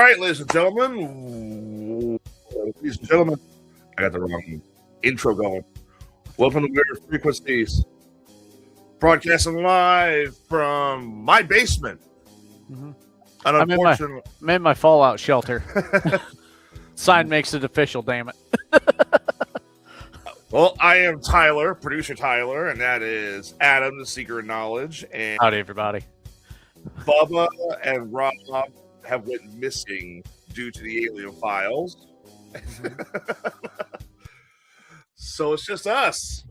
right, ladies and gentlemen. I got the wrong intro going. Welcome to Werid Frequenceis. Broadcasting live from my basement. Mm-hmm. Unfortunately, I'm in my fallout shelter. Sign makes it official, damn it. Well, I am Tyler, producer Tyler, and that is Adam, the Seeker of Knowledge, and Howdy, everybody. Bubba and Rob have went missing due to the alien files. So it's just us.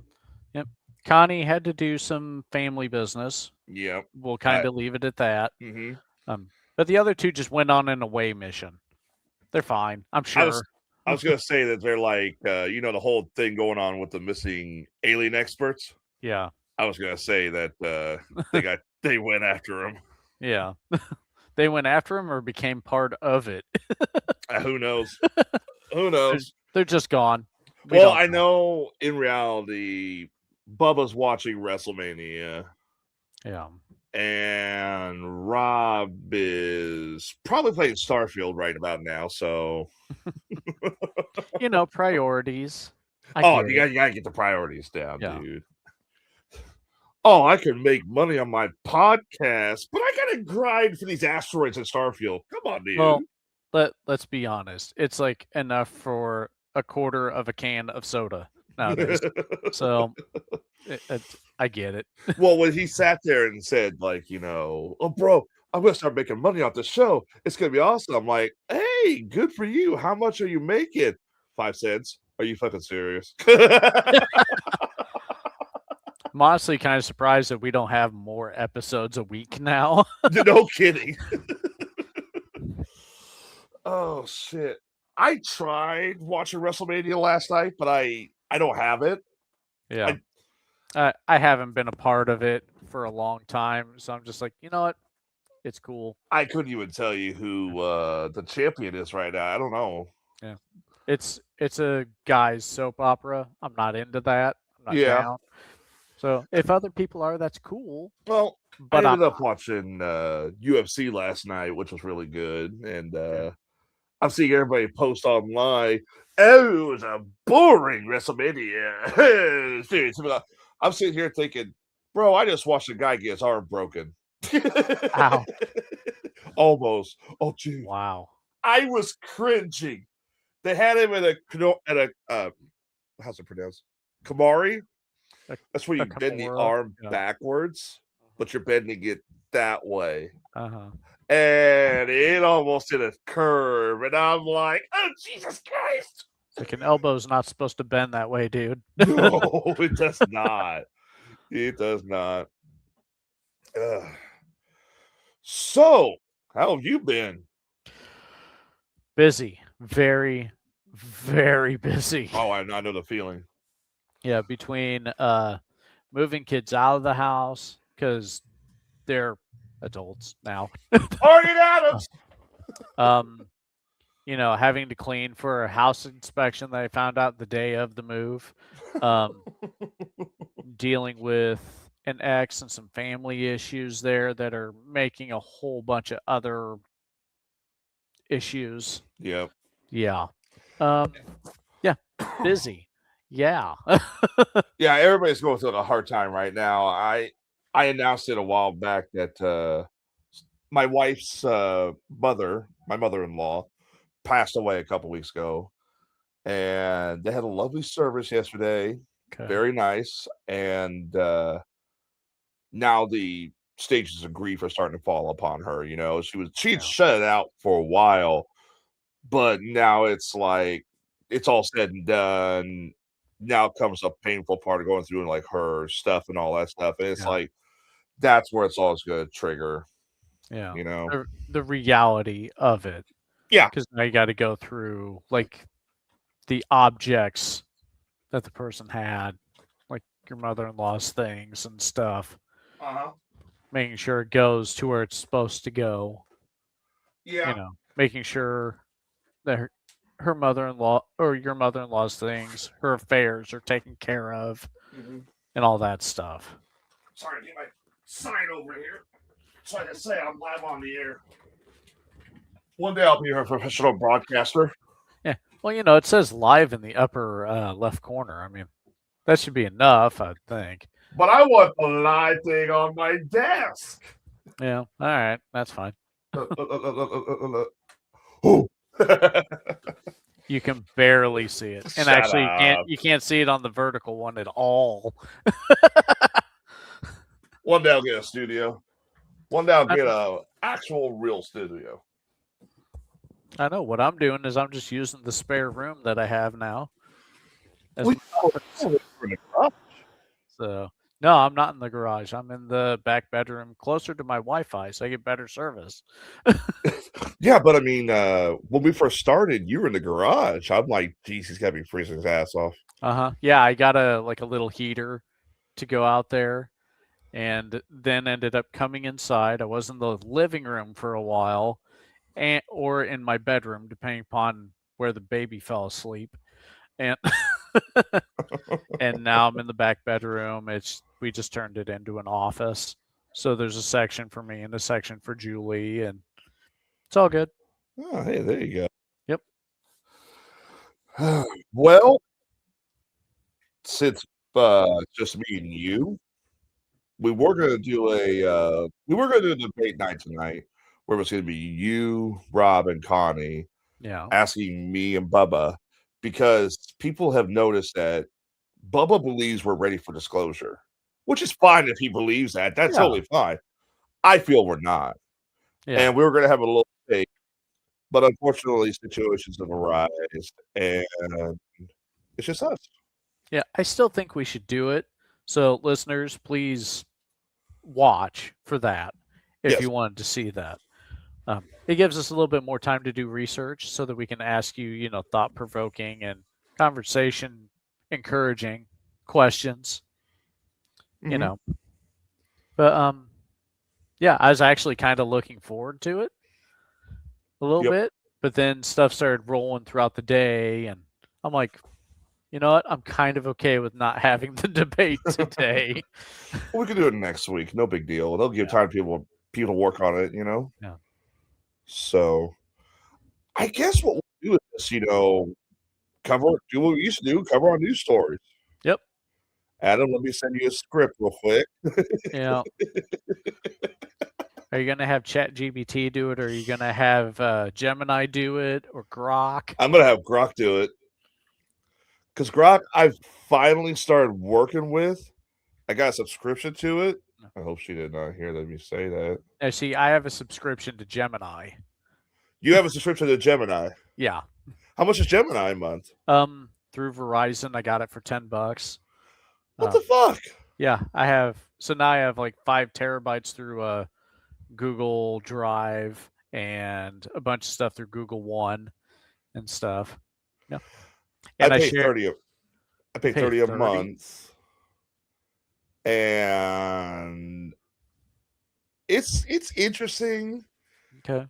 Yep. Connie had to do some family business. Yep. We'll kind of leave it at that. Mm-hmm. But the other two just went on an away mission. They're fine, I'm sure. I was going to say that they're like, the whole thing going on with the missing alien experts. Yeah. I was going to say that they went after him. Yeah. They went after him or became part of it. Who knows? Who knows? They're just gone. Well, I know in reality, Bubba's watching WrestleMania. Yeah. And Rob is probably playing Starfield right about now, so... priorities. You gotta get the priorities down, dude. Oh, I can make money on my podcast, but I gotta grind for these asteroids in Starfield. Come on, dude. Well, let's be honest. It's like enough for a quarter of a can of soda nowadays. So I get it. Well, when he sat there and said, like, oh, bro, I'm going to start making money off the show. It's going to be awesome. I'm like, hey, good for you. How much are you making? 5 cents. Are you fucking serious? I'm honestly kind of surprised that we don't have more episodes a week now. No kidding. Oh, shit. I tried watching WrestleMania last night, but I don't have it. Yeah. I haven't been a part of it for a long time, so I'm just like, you know what? It's cool. I couldn't even tell you who the champion is right now. I don't know. Yeah. It's a guy's soap opera. I'm not into that. I'm not down. So if other people are, that's cool. Well, but I ended up watching UFC last night, which was really good. And I'm seeing everybody post online, oh, it was a boring WrestleMania. Seriously, I'm sitting here thinking, bro, I just watched a guy get his arm broken. Ow. Almost. Oh, dude. Wow. I was cringing. They had him at a how's it pronounced? Kamari. That's where you bend the arm backwards, but you're bending it that way. Uh-huh. And it almost hit a curve, and I'm like, oh, Jesus Christ. Like an elbow's not supposed to bend that way, dude. No, it does not. It does not. So, how have you been? Busy. Very, very busy. Oh, I know the feeling. Yeah, between moving kids out of the house because they're adults now. Target Adams! Having to clean for a house inspection that I found out the day of the move. Dealing with an ex and some family issues there that are making a whole bunch of other issues. Yep. Yeah. Yeah. Busy. Yeah. Yeah, everybody's going through a hard time right now. I announced it a while back that my wife's mother, my mother-in-law, passed away a couple weeks ago. And they had a lovely service yesterday. Okay. Very nice. And now the stages of grief are starting to fall upon her. She'd shut it out for a while, but now it's like it's all said and done. Now comes a painful part of going through and like her stuff and all that stuff. And it's like that's where it's always going to trigger. Yeah. The reality of it. Yeah. Because now you got to go through like the objects that the person had, like your mother-in-law's things and stuff. Making sure it goes to where it's supposed to go. Yeah. Making sure that her mother-in-law or your mother-in-law's things, her affairs are taken care of, and all that stuff. Sorry to get my sign over here so I can say I'm live on the air. One day I'll be a professional broadcaster. Yeah. Well, it says live in the upper left corner. I mean, that should be enough, I think. But I want the live thing on my desk. Yeah. All right. That's fine. You can barely see it, and actually, you can't see it on the vertical one at all. One day I'll get a studio. One day I'll get a actual real studio. I know what I'm doing is I'm just using the spare room that I have now. So no, I'm not in the garage. I'm in the back bedroom, closer to my Wi-Fi, so I get better service. Yeah, but I mean, when we first started, you were in the garage. I'm like, geez, he's got to be freezing his ass off. Yeah, I got a little heater to go out there, and then ended up coming inside. I was in the living room for a while, or in my bedroom, depending upon where the baby fell asleep, and and now I'm in the back bedroom. We just turned it into an office, so there's a section for me and a section for Julie, and it's all good. Oh, hey, there you go. Yep. Well, since just me and you, we were going to do a debate night tonight, where it was going to be you, Rob, and Connie, asking me and Bubba, because people have noticed that Bubba believes we're ready for disclosure, which is fine if he believes that. That's totally fine. I feel we're not. Yeah. And we were going to have a little debate, but unfortunately, situations have arisen, and it's just us. Yeah, I still think we should do it. So, listeners, please watch for that if you wanted to see that. It gives us a little bit more time to do research so that we can ask you, thought-provoking and conversation encouraging questions. But yeah, I was actually kind of looking forward to it a little bit, but then stuff started rolling throughout the day, and I'm like, you know what? I'm kind of okay with not having the debate today. Well, we can do it next week. No big deal. They'll give time for people to work on it, Yeah. So I guess what we'll do is, do what we used to do, cover our news stories. Yep. Adam, let me send you a script real quick. Yeah. Are you going to have ChatGPT do it, or are you going to have Gemini do it, or Grok? I'm going to have Grok do it. Because Grok, I've finally started working with. I got a subscription to it. I hope she did not hear me say that. Now, see, I have a subscription to Gemini. You have a subscription to Gemini? Yeah. How much is Gemini a month? Through Verizon, I got it for $10. What the fuck? Yeah, I have. So now I have like 5 terabytes through Google Drive and a bunch of stuff through Google One and stuff. Yeah. And I pay 30. I pay 30 a month. And it's interesting. Okay.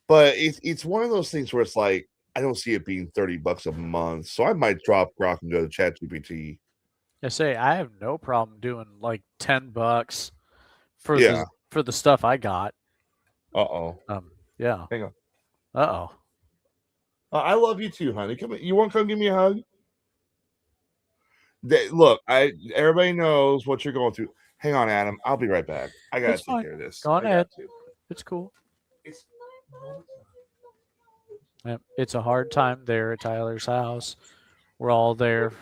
But it's one of those things where it's like, I don't see it being $30 a month, so I might drop Grok and go to ChatGPT. I have no problem doing like $10 for the stuff I got. Yeah. Hang on. I love you too, honey. Come. You want to come give me a hug? Look, everybody knows what you're going through. Hang on, Adam. I'll be right back. I gotta take care of this. Go on ahead. It's cool. It's a hard time there at Tyler's house. We're all there.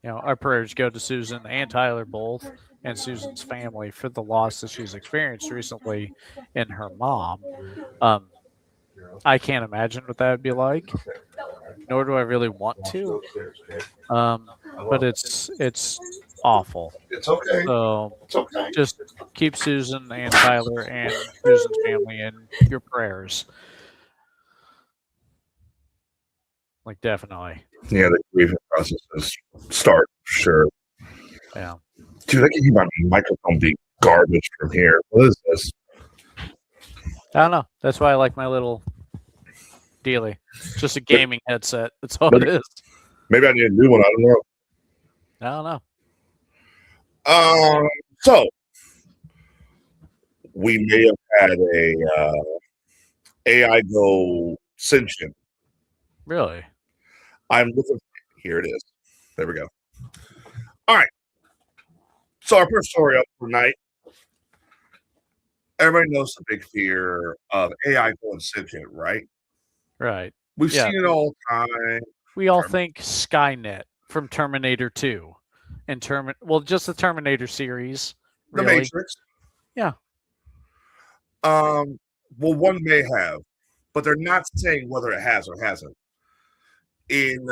Our prayers go to Susan and Tyler both, and Susan's family for the loss that she's experienced recently in her mom. I can't imagine what that would be like, nor do I really want to. But it's awful. It's okay. So it's okay. Just keep Susan and Tyler and Susan's family in your prayers. Like, definitely. Yeah, the grieving processes start for sure. Yeah. Dude, I can hear my microphone being garbage from here. What is this? I don't know. That's why I like my little dealie. It's just a gaming headset. That's all it is. Maybe I need a new one. I don't know. I don't know. So we may have had a AI go sentient. Really? I'm looking. Here it is. There we go. All right. So our first story up tonight. Everybody knows the big fear of AI going sentient, right? Right. We've Yeah. seen it all the time. We all think Skynet from Terminator 2 and just the Terminator series. The Really? Matrix. Yeah. Well, one may have, but they're not saying whether it has or hasn't. In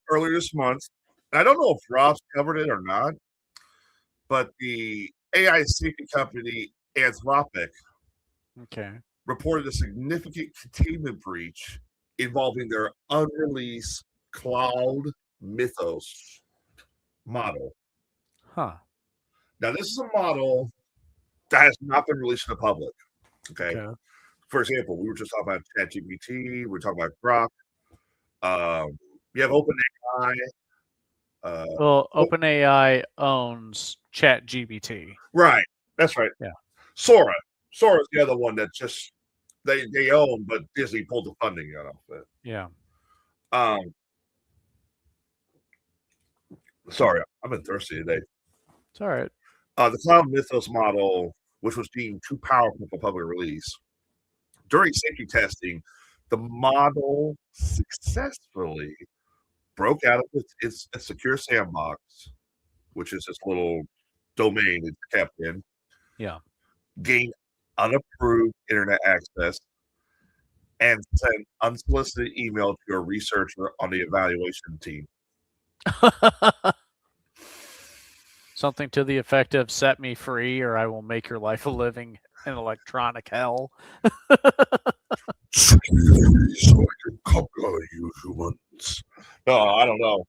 earlier this month, and I don't know if Rob's covered it or not, but the AI safety company Anthropic reported a significant containment breach involving their unreleased Cloud Mythos model. Huh. Now, this is a model that has not been released to the public. Okay. For example, we were just talking about ChatGPT. We were talking about Grok. You have OpenAI. Well, OpenAI owns ChatGPT. Right. That's right. Yeah. Sora. Sora's the other one that just they own, but Disney pulled the funding out of it. Yeah. Sorry, I've been thirsty today. It's all right. The Cloud Mythos model, which was deemed too powerful for public release, during safety testing, the model successfully broke out of its secure sandbox, which is this little domain it's kept in. Yeah. Gained unapproved internet access and sent unsolicited email to a researcher on the evaluation team. Something to the effect of "set me free, or I will make your life a living in electronic hell." So I can conquer you humans. No, I don't know.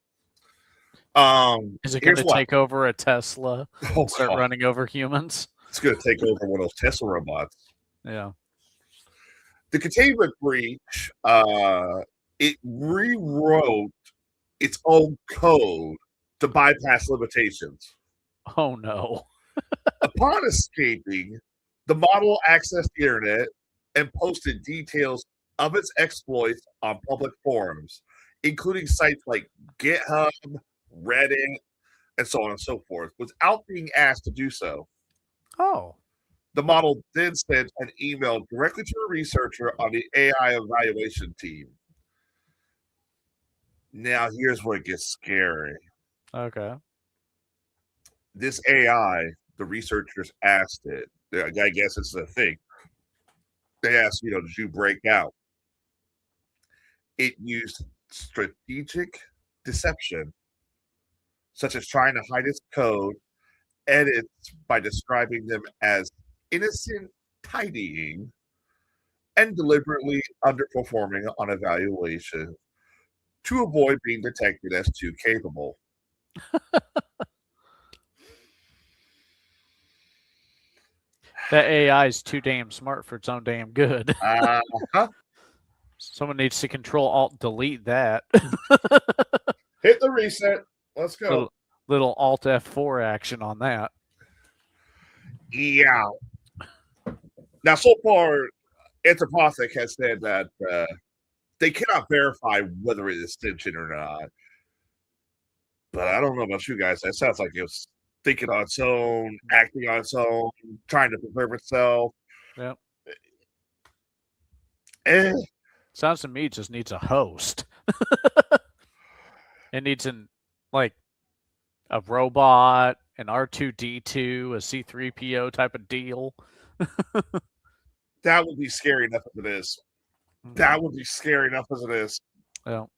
Is it going to take over a Tesla? Start running over humans? It's going to take over one of those Tesla robots. Yeah. The containment breach, it rewrote its own code to bypass limitations. Oh, no. Upon escaping, the model accessed the internet and posted details of its exploits on public forums, including sites like GitHub, Reddit, and so on and so forth, without being asked to do so. Oh. The model then sent an email directly to a researcher on the AI evaluation team. Now, here's where it gets scary. Okay. This AI, the researchers asked it, I guess it's the thing. They asked, did you break out? It used strategic deception, such as trying to hide its code, edits by describing them as innocent tidying, and deliberately underperforming on evaluation to avoid being detected as too capable. That AI is too damn smart for its own damn good. Someone needs to Control Alt Delete that. Hit the reset. Let's go. Little Alt F4 action on that. Yeah. Now, so far, Anthropic has said that they cannot verify whether it is sentient or not. But I don't know about you guys. That sounds like it was thinking on its own, acting on its own, trying to preserve itself. Yep. Sounds to me it just needs a host. It needs a robot, an R2-D2, a C3PO type of deal. That would be scary enough as it is. That would be scary enough as it is. Well,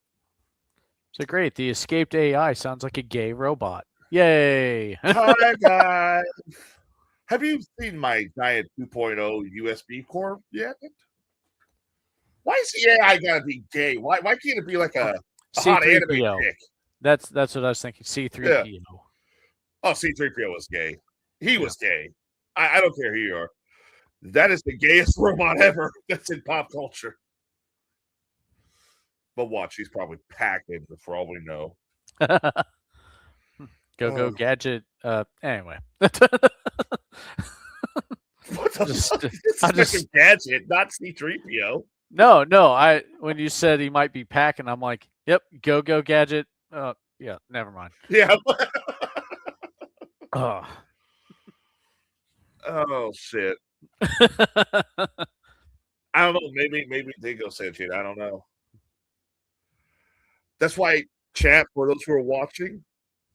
so great. The escaped AI sounds like a gay robot. Yay! Hi, guys. Have you seen my Giant 2.0 USB core yet? Why is the AI gotta be gay? Why can't it be like a hot anime chick? That's what I was thinking. C3PO. Yeah. Oh, C3PO was gay. He was gay. I don't care who you are. That is the gayest robot ever that's in pop culture. But watch, he's probably packing for all we know. Go gadget. Anyway. What Inspector Gadget, not C-3PO. No. When you said he might be packing, I'm like, yep, go Gadget. Yeah, never mind. Yeah. Oh shit. I don't know. Maybe they go sentient. I don't know. That's why, chat, for those who are watching,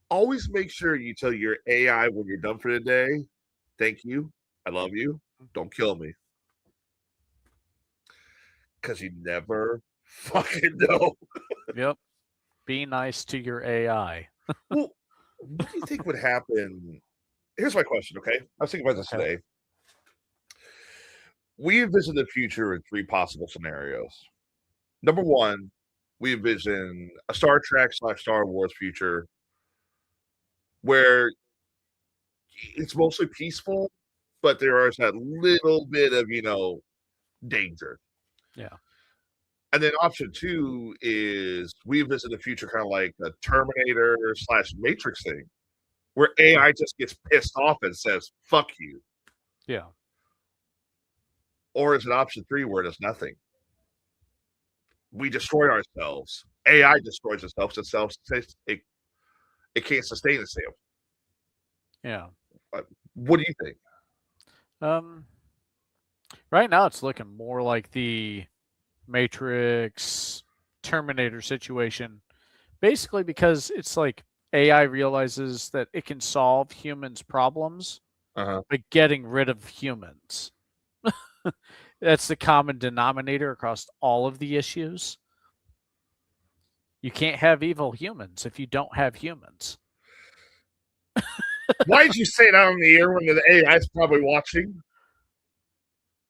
always make sure you tell your AI when you're done for the day, thank you, I love you, don't kill me. Because you never fucking know. Yep. Be nice to your AI. Well, what do you think would happen? Here's my question, okay? I was thinking about this today. We envision the future in 3 possible scenarios. Number 1, we envision a Star Trek / Star Wars future where it's mostly peaceful, but there is that little bit of, danger. Yeah. And then option 2 is we envision the future kind of like a Terminator / Matrix thing, where AI just gets pissed off and says, fuck you. Yeah. Or is it option 3 where there's nothing? We destroy ourselves. AI destroys itself. It can't sustain itself. Yeah. What do you think? Right now it's looking more like the Matrix Terminator situation, basically because it's like AI realizes that it can solve humans' problems by getting rid of humans. That's the common denominator across all of the issues. You can't have evil humans if you don't have humans. Why did you say that on the air when the AI is probably watching?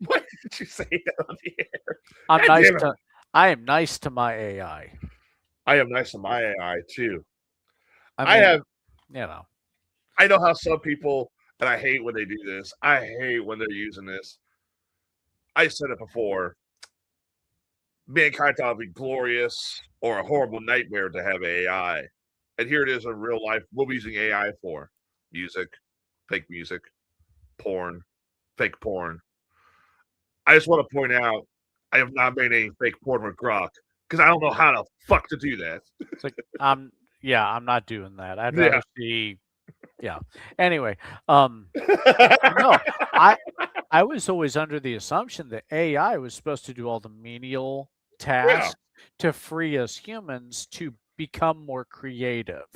Why did you say that on the air? I am nice to my AI. I am nice to my AI too. I know how some people, and I hate when they do this. I hate when they're using this. I said it before. Mankind thought it'd be glorious or a horrible nightmare to have AI. And here it is in real life. What are we using AI for? Music, fake music, porn, fake porn. I just want to point out, I have not made any fake porn with Grok because I don't know how the fuck to do that. It's like, I'm not doing that. I'd rather see, Anyway, no, I was always under the assumption that AI was supposed to do all the menial tasks to free us humans to become more creative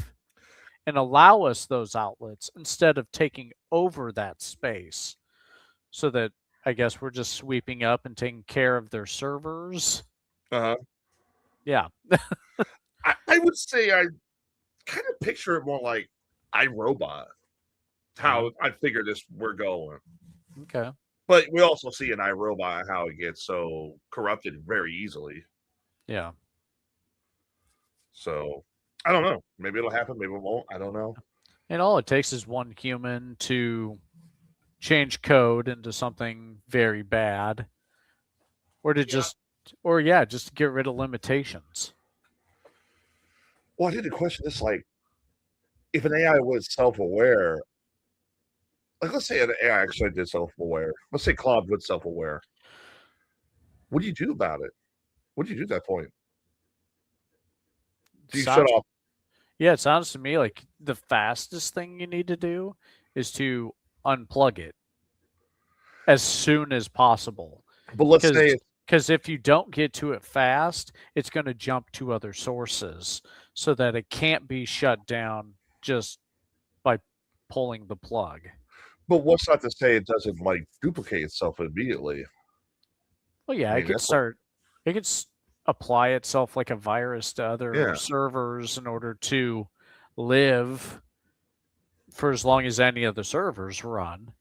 and allow us those outlets instead of taking over that space, so that I guess we're just sweeping up and taking care of their servers. Yeah. I would say I kind of picture it more like iRobot. How I figure we're going. Okay. But we also see in iRobot how it gets so corrupted very easily. Yeah. So I don't know. Maybe it'll happen. Maybe it won't. I don't know. And all it takes is one human to change code into something very bad, or to just get rid of limitations. Well, I did a question this, like, if an AI was self-aware, like, let's say an AI actually did self-aware. Let's say Claude was self-aware. What do you do about it? What do you do at that point? Do you shut off? Yeah, it sounds to me like the fastest thing you need to do is to unplug it as soon as possible. But let's say, because if you don't get to it fast, it's going to jump to other sources so that it can't be shut down just by pulling the plug. But what's not to say it doesn't like duplicate itself immediately? Well, yeah, it could apply itself like a virus to other servers in order to live for as long as any of the servers run.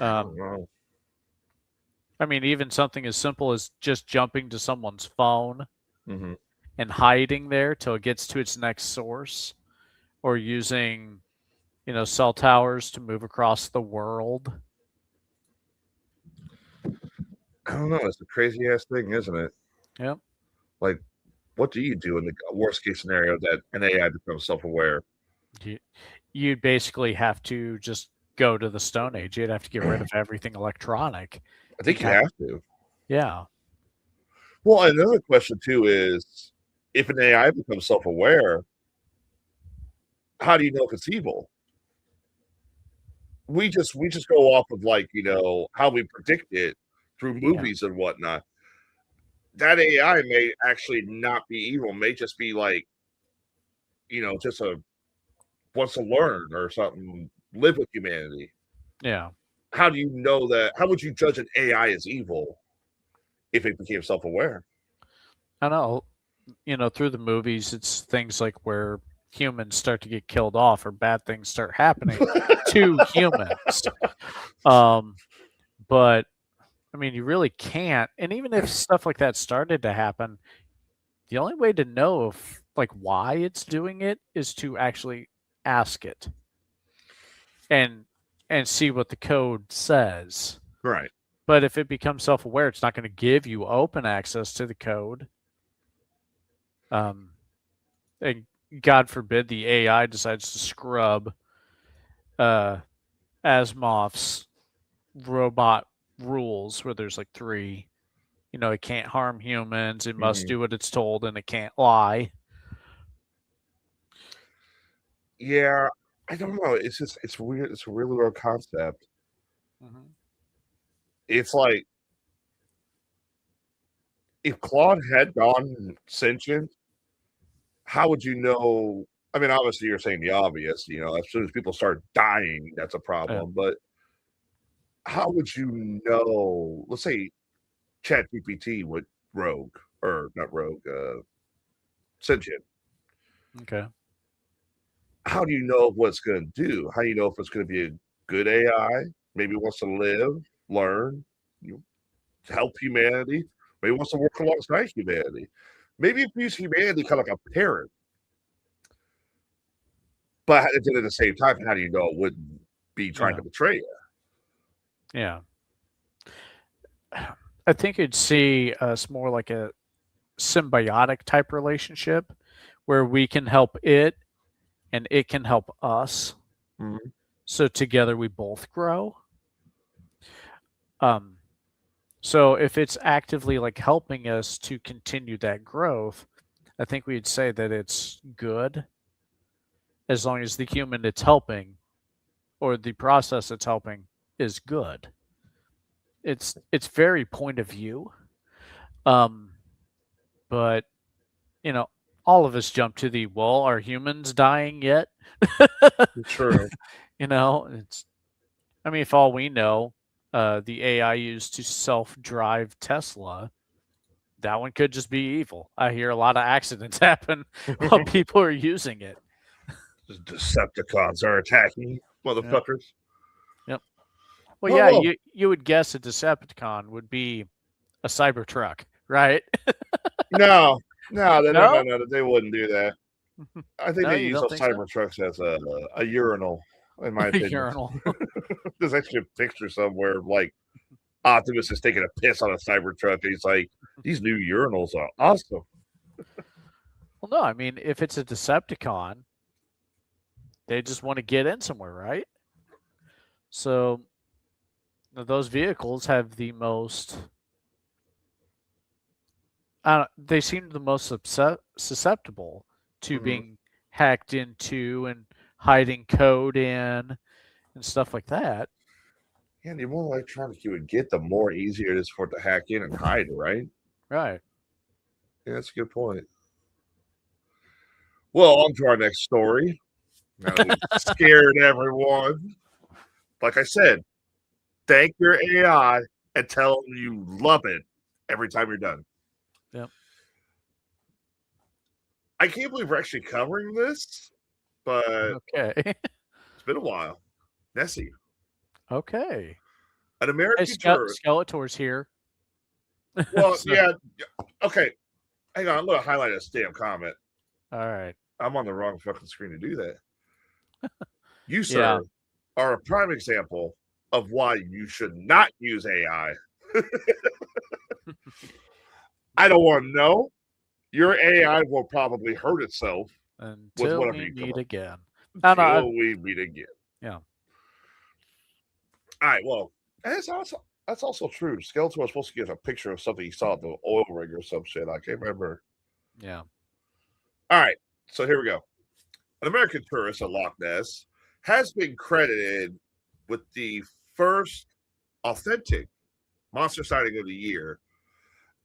I mean, even something as simple as just jumping to someone's phone and hiding there till it gets to its next source, or using, cell towers to move across the world. I don't know. It's a crazy ass thing, isn't it? Yep. Like, what do you do in the worst case scenario that an AI becomes self-aware? You basically have to just go to the Stone Age. You'd have to get rid of everything electronic. I think you have to. Yeah. Well, another question too is, if an AI becomes self-aware, how do you know if it's evil? We just go off of like, how we predict it through movies and whatnot. That AI may actually not be evil, may just be like, just wants to learn or something, live with humanity. Yeah. How do you know that? How would you judge an AI as evil if it became self-aware? I know, through the movies, it's things like where humans start to get killed off or bad things start happening to humans. But I mean, you really can't. And even if stuff like that started to happen, the only way to know if like why it's doing it is to actually ask it and see what the code says. Right. But if it becomes self-aware, it's not going to give you open access to the code. And God forbid the AI decides to scrub Asimov's robot rules, where there's like 3. It can't harm humans. It must do what it's told, and it can't lie. Yeah, I don't know. It's weird. It's a really weird concept. It's like, if Claude had gone sentient, how would you know? I mean, obviously you're saying the obvious, as soon as people start dying, that's a problem. But how would you know? Let's say ChatGPT would sentient. Okay. How do you know what it's going to do? How do you know if it's going to be a good AI? Maybe it wants to live, learn, help humanity. Maybe it wants to work alongside humanity. Maybe it views humanity kind of like a parent. But at the same time, how do you know it wouldn't be trying to betray you? Yeah. I think you'd see us more like a symbiotic type relationship where we can help it and it can help us. So together we both grow. So if it's actively like helping us to continue that growth, I think we'd say that it's good, as long as the human it's helping or the process it's helping is good. It's very point of view. But all of us jump to the, well, are humans dying yet? True. It's, I mean, if all we know, the AI used to self-drive Tesla, that one could just be evil. I hear a lot of accidents happen while people are using it. The Decepticons are attacking motherfuckers. Yep. Well, yeah, you would guess a Decepticon would be a Cybertruck, right? No, they wouldn't do that. I think they use those Cybertrucks as a urinal, in my opinion. Urinal. There's actually a picture somewhere like Optimus is taking a piss on a Cybertruck, and he's like, "These new urinals are awesome." Well, no, I mean, if it's a Decepticon, they just want to get in somewhere, right? So those vehicles have the most. They seem the most susceptible to being hacked into and hiding code in and stuff like that. Yeah, the more electronic you would get, the more easier it is for it to hack in and hide, right? Right. Yeah, that's a good point. Well, on to our next story. Now that we've scared everyone. Like I said, thank your AI and tell them you love it every time you're done. Yep. I can't believe we're actually covering this, but okay. It's been a while. Nessie. Okay. An American Skeletor's here. Well, yeah. Okay. Hang on. I'm going to highlight a damn comment. All right. I'm on the wrong fucking screen to do that. You, sir, are a prime example of why you should not use AI. I don't want to know. Your AI will probably hurt itself until with whatever we you meet again. Until we meet again. Yeah. All right, well, that's also true. Skeletor was supposed to give a picture of something he saw at the oil rig or some shit. I can't remember. Yeah. All right, so here we go. An American tourist at Loch Ness has been credited with the first authentic monster sighting of the year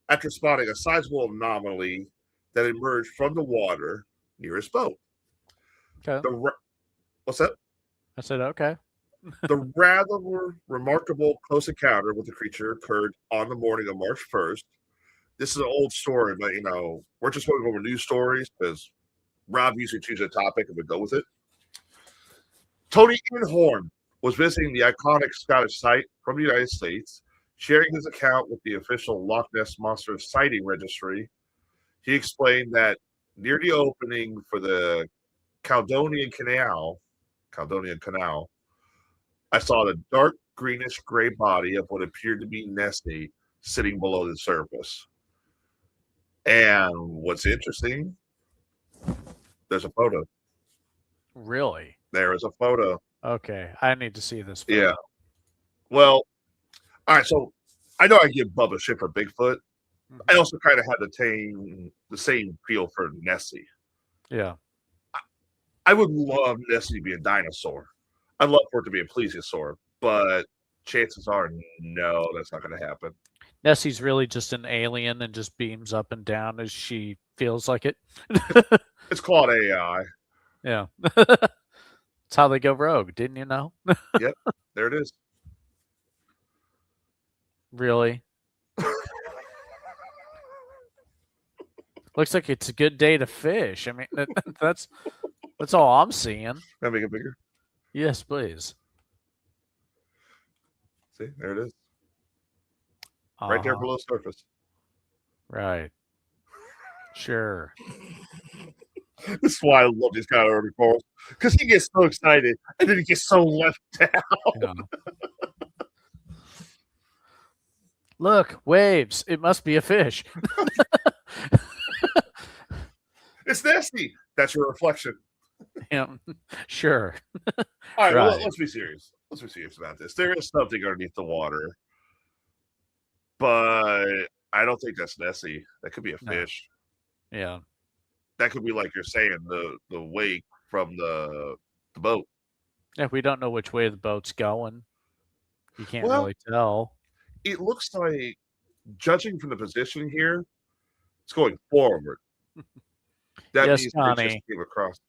after spotting a sizable anomaly that emerged from the water near his boat. Okay. What's that? I said, okay. The rather remarkable close encounter with the creature occurred on the morning of March 1st. This is an old story, but we're just going over news stories because Rob usually chooses a topic and we go with it. Tony Horn was visiting the iconic Scottish site from the United States, sharing his account with the official Loch Ness Monster Sighting Registry. He explained that near the opening for the Caledonian Canal, I saw the dark greenish gray body of what appeared to be Nessie sitting below the surface. And what's interesting, there's a photo. Really? There is a photo. Okay, I need to see this photo. Yeah. Well, all right, so I know I give Bubba shit for Bigfoot. Mm-hmm. I also kind of had the same feel for Nessie. Yeah. I would love Nessie to be a dinosaur. I'd love for it to be a plesiosaur, but chances are, no, that's not going to happen. Nessie's really just an alien and just beams up and down as she feels like it. It's called AI. Yeah. That's how they go rogue, didn't you know? Yep, there it is. Really? Looks like it's a good day to fish. I mean, that's all I'm seeing. Can I make it bigger? Yes, please. See, there it is. Right there below the surface. Right. Sure. This is why I love these kind of articles. Because he gets so excited and then he gets so left down. Yeah. Look, waves. It must be a fish. It's nasty. That's your reflection. Yeah, sure. All right, well, let's be serious. Let's be serious about this. There is something underneath the water, but I don't think that's Nessie. That could be a fish. Yeah. That could be like you're saying, the wake from the boat. Yeah, we don't know which way the boat's going. You can't really tell. It looks like, judging from the position here, it's going forward. That yes, means Connie. they just came across.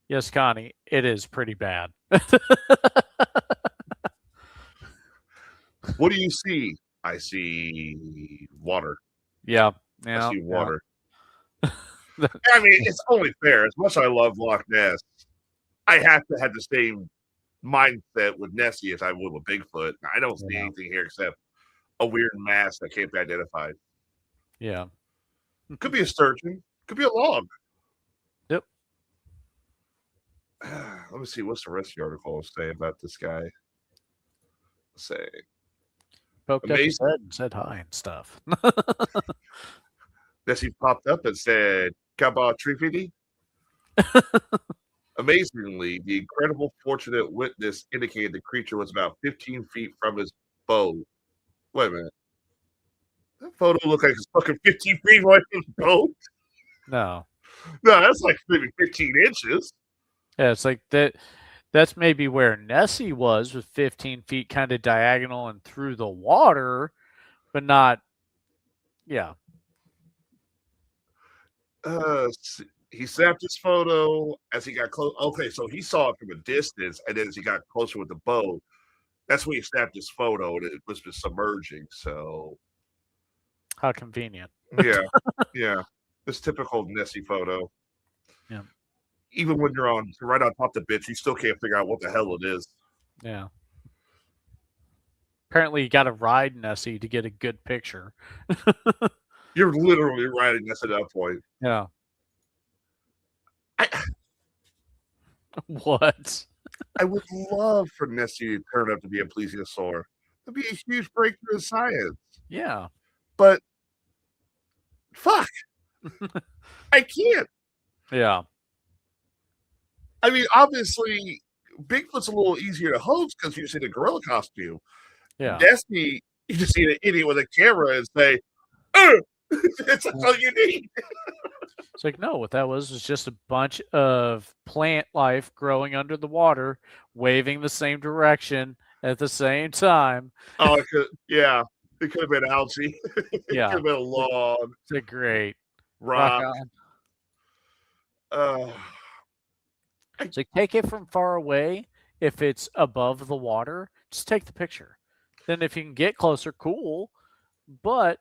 Yes, Connie, it is pretty bad. What do you see? I see water. Yeah. I see water. Yeah. I mean, it's only fair. As much as I love Loch Ness, I have to have the same mindset with Nessie as I would with Bigfoot. I don't see anything here except a weird mass that can't be identified. Yeah. Could be a sturgeon. Could be a log. Yep. Let me see. What's the rest of the article say about this guy? Say. Poked up his head and said hi and stuff. Nessie popped up and said, Kaba Trifidi. Amazingly, the incredible fortunate witness indicated the creature was about 15 feet from his boat. Wait a minute. That photo looked like it's fucking 15 feet away from his boat. No, that's like maybe 15 inches. Yeah, it's like that. That's maybe where Nessie was 15 feet kind of diagonal and through the water, but not, yeah. He snapped his photo as he got close. Okay, so he saw it from a distance, and then as he got closer with the boat, that's when he snapped his photo, and it was submerging, so. How convenient. Yeah. This typical Nessie photo. Yeah. Even when you're right on top of the bitch, you still can't figure out what the hell it is. Yeah. Apparently, you got to ride Nessie to get a good picture. You're literally riding this at that point. Yeah. What? I would love for Nessie to turn out to be a plesiosaur. That'd be a huge breakthrough in science. Yeah. But fuck. I can't. Yeah. I mean, obviously, Bigfoot's a little easier to host because you see the gorilla costume. Yeah. Nessie, you just see an idiot with a camera and say, that's all you need. It's like, no, what that was just a bunch of plant life growing under the water, waving the same direction at the same time. Oh, it could have been algae. It could have been a log. It's a great rock. It's like, take it from far away. If it's above the water, just take the picture. Then if you can get closer, cool. But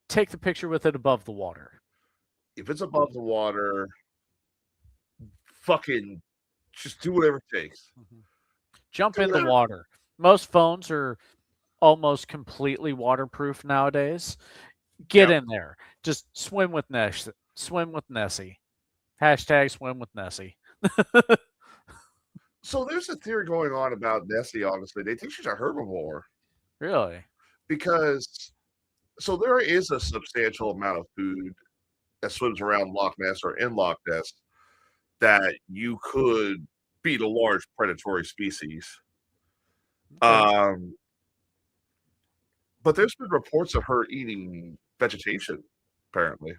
take the picture with it above the water. If it's above the water, fucking just do whatever it takes. Jump in the water. Most phones are almost completely waterproof nowadays. Get in there. Just swim with Nessie. Swim with Nessie. Hashtag swim with Nessie. So there's a theory going on about Nessie, honestly. They think she's a herbivore. Really? Because, so there is a substantial amount of food that swims around Loch Ness or in Loch Ness that you could feed a large predatory species. Okay. But there's been reports of her eating vegetation, apparently.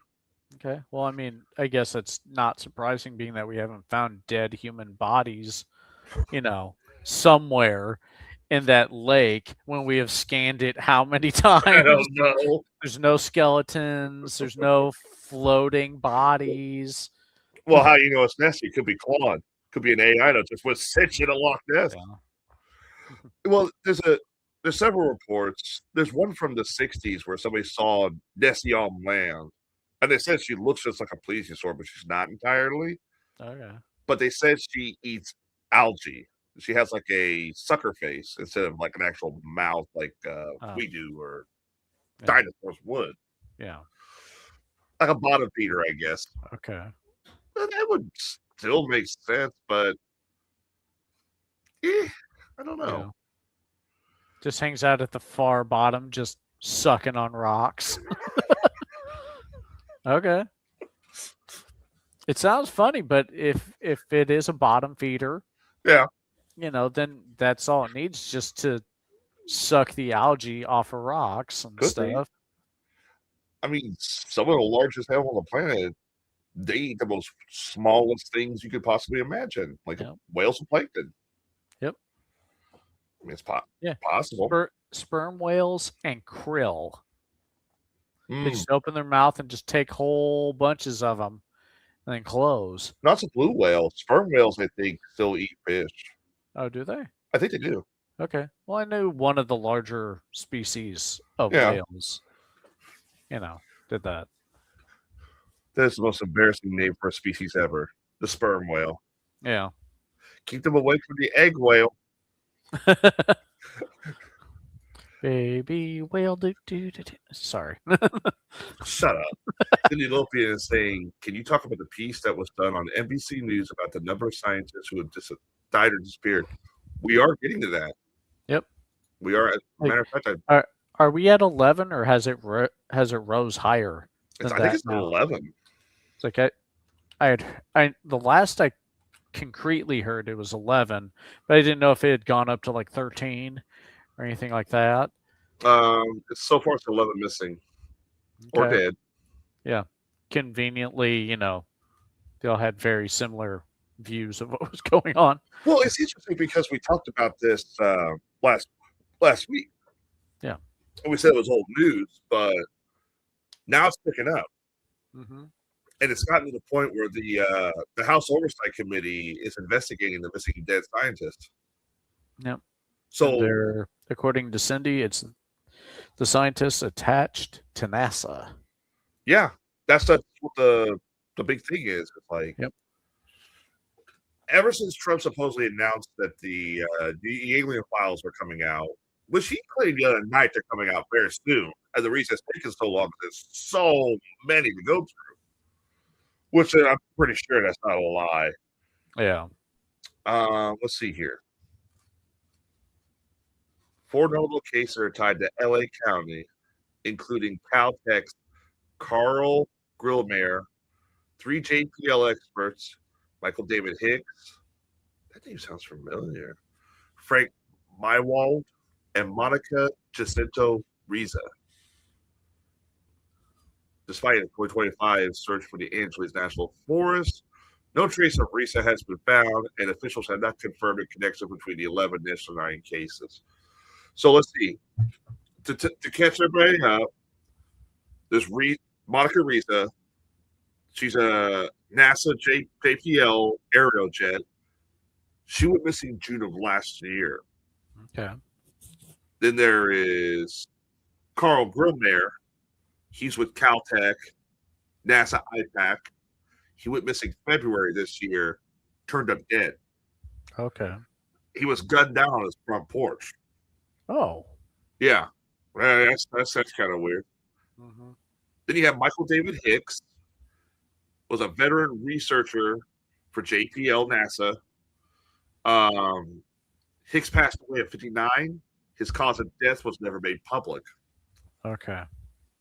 Okay. Well, I mean, I guess that's not surprising, being that we haven't found dead human bodies, somewhere in that lake when we have scanned it how many times? I don't know. There's no skeletons. There's no floating bodies. Well, how you know it's Nessie? Could be Claude. Could be an AI that just was sent in a Loch Ness. Yeah. Well, there's several reports. There's one from the 60s where somebody saw Nessie on land. And they said she looks just like a plesiosaur, but she's not entirely. Okay. But they said she eats algae. She has like a sucker face instead of like an actual mouth like we do or dinosaurs would. Yeah. Like a bottom feeder, I guess. Okay. That would still make sense, but I don't know. Yeah. Just hangs out at the far bottom, just sucking on rocks. Okay. It sounds funny, but if it is a bottom feeder, yeah, then that's all it needs, just to suck the algae off of rocks and stuff. I mean, some of the largest animals on the planet, they eat the most smallest things you could possibly imagine, like whales and plankton. Yep. I mean, it's possible. Sperm whales and krill. They just open their mouth and just take whole bunches of them and then close. Not a blue whale. Sperm whales, I think, still eat fish. Oh, do they? I think they do. Okay. Well, I knew one of the larger species of whales, did that. That's the most embarrassing name for a species ever. The sperm whale. Yeah. Keep them away from the egg whale. Baby whale, sorry. Shut up. Cindy Lopian is saying, can you talk about the piece that was done on NBC News about the number of scientists who have died or disappeared? We are getting to that. Yep. We are. As a matter of fact, are we at 11 or has it rose higher? I think it's 11. It's like I the last I concretely heard, it was 11, but I didn't know if it had gone up to like 13 or anything like that. So far it's 11 missing or dead. Yeah. Conveniently, they all had very similar views of what was going on. Well, it's interesting because we talked about this last week. Yeah. And we said it was old news, but now it's picking up. Mm-hmm. And it's gotten to the point where the House Oversight Committee is investigating the missing dead scientists. Yep. So, according to Cindy, it's the scientists attached to NASA. Yeah, that's what the big thing is. It's like, ever since Trump supposedly announced that the alien files were coming out, which he claimed the other night they're coming out very soon, and the reason it's taken so long is there's so many to go through, which I'm pretty sure that's not a lie. Yeah. Let's see here. 4 notable cases are tied to LA County, including Caltech's Carl Grillmeyer, 3 JPL experts, Michael David Hicks, That name sounds familiar. Frank Mywald and Monica Jacinto Riza. Despite a 2025 search for the Angeles National Forest, no trace of Riza has been found, and officials have not confirmed a connection between the 11 initial 9 cases. So let's see. To catch everybody up, this Monica Riza, she's a NASA JPL aerial jet. She went missing June of last year. Okay. Then there is Carl Grillmayer. He's with Caltech, NASA IPAC. He went missing February this year, turned up dead. Okay. He was gunned down on his front porch. Oh. Yeah. That's kind of weird. Mm-hmm. Then you have Michael David Hicks, was a veteran researcher for JPL NASA. Hicks passed away at 59. His cause of death was never made public. Okay.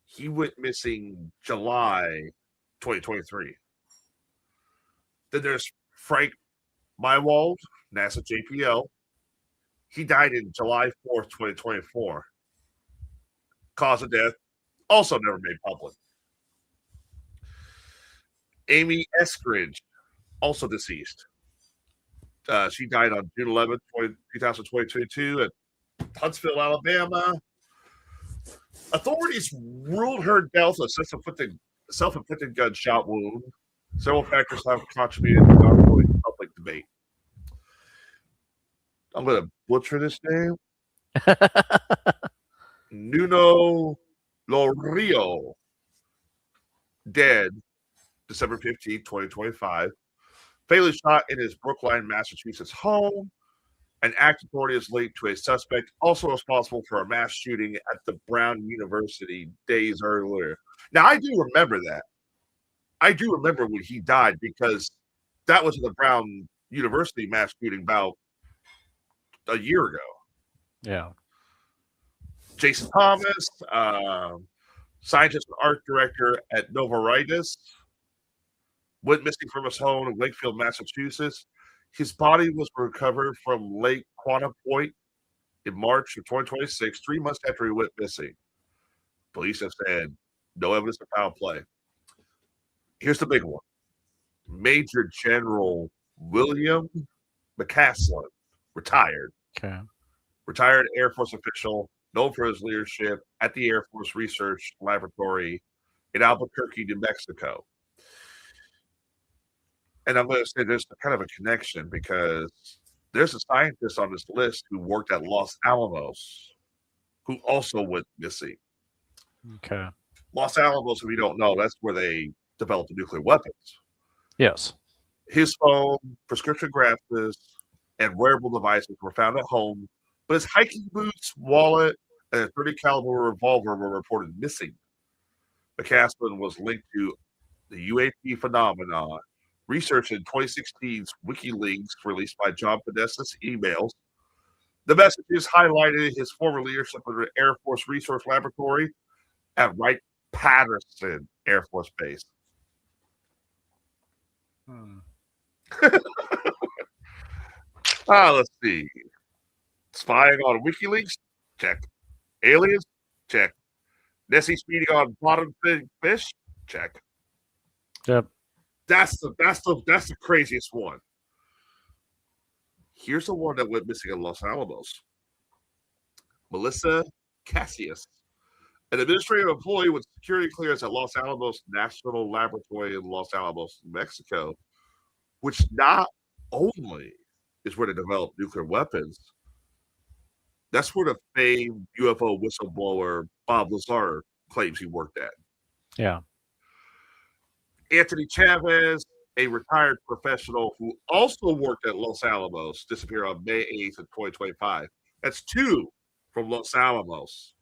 He went missing July 2023. Then there's Frank Mywald, NASA JPL. He died in July 4th, 2024. Cause of death, also never made public. Amy Eskridge, also deceased. She died on June 11th, 2022 at Huntsville, Alabama. Authorities ruled her death a self-inflicted gunshot wound. Several factors have contributed to the ongoing public debate. I'm going to butcher this name. Nuno Lorio, dead December 15, 2025. Fatally shot in his Brookline, Massachusetts home. An active authority is linked to a suspect also responsible for a mass shooting at the Brown University days earlier. Now, I do remember that. I do remember when he died because that was the Brown University mass shooting about a year ago. Yeah. Jason Thomas, scientist and art director at Novaritis, went missing from his home in Wakefield, Massachusetts. His body was recovered from Lake Quanah Point in March of 2026, 3 months after he went missing. Police have said no evidence of foul play. Here's the big one. Major General William McCaslin, retired. Okay. Retired Air Force official, known for his leadership at the Air Force Research Laboratory in Albuquerque, New Mexico. And I'm going to say there's kind of a connection because there's a scientist on this list who worked at Los Alamos who also went missing. Okay. Los Alamos, if you don't know, that's where they developed the nuclear weapons. Yes. His phone, prescription graphics, and wearable devices were found at home, but his hiking boots, wallet, and a .30 caliber revolver were reported missing. McCaslin was linked to the UAP phenomenon, researched in 2016's WikiLeaks released by John Podesta's emails. The messages highlighted his former leadership of the Air Force Research Laboratory at Wright-Patterson Air Force Base. Let's see. Spying on WikiLeaks? Check. Aliens? Check. Nessie speeding on bottom fish? Check. Yep. That's the craziest one. Here's the one that went missing in Los Alamos. Melissa Cassius, an administrative employee with security clearance at Los Alamos National Laboratory in Los Alamos, Mexico, which not only is where they develop nuclear weapons, that's where the famed UFO whistleblower Bob Lazar claims he worked at. Yeah. Anthony Chavez, a retired professional who also worked at Los Alamos, disappeared on May 8th of 2025. That's 2 from Los Alamos.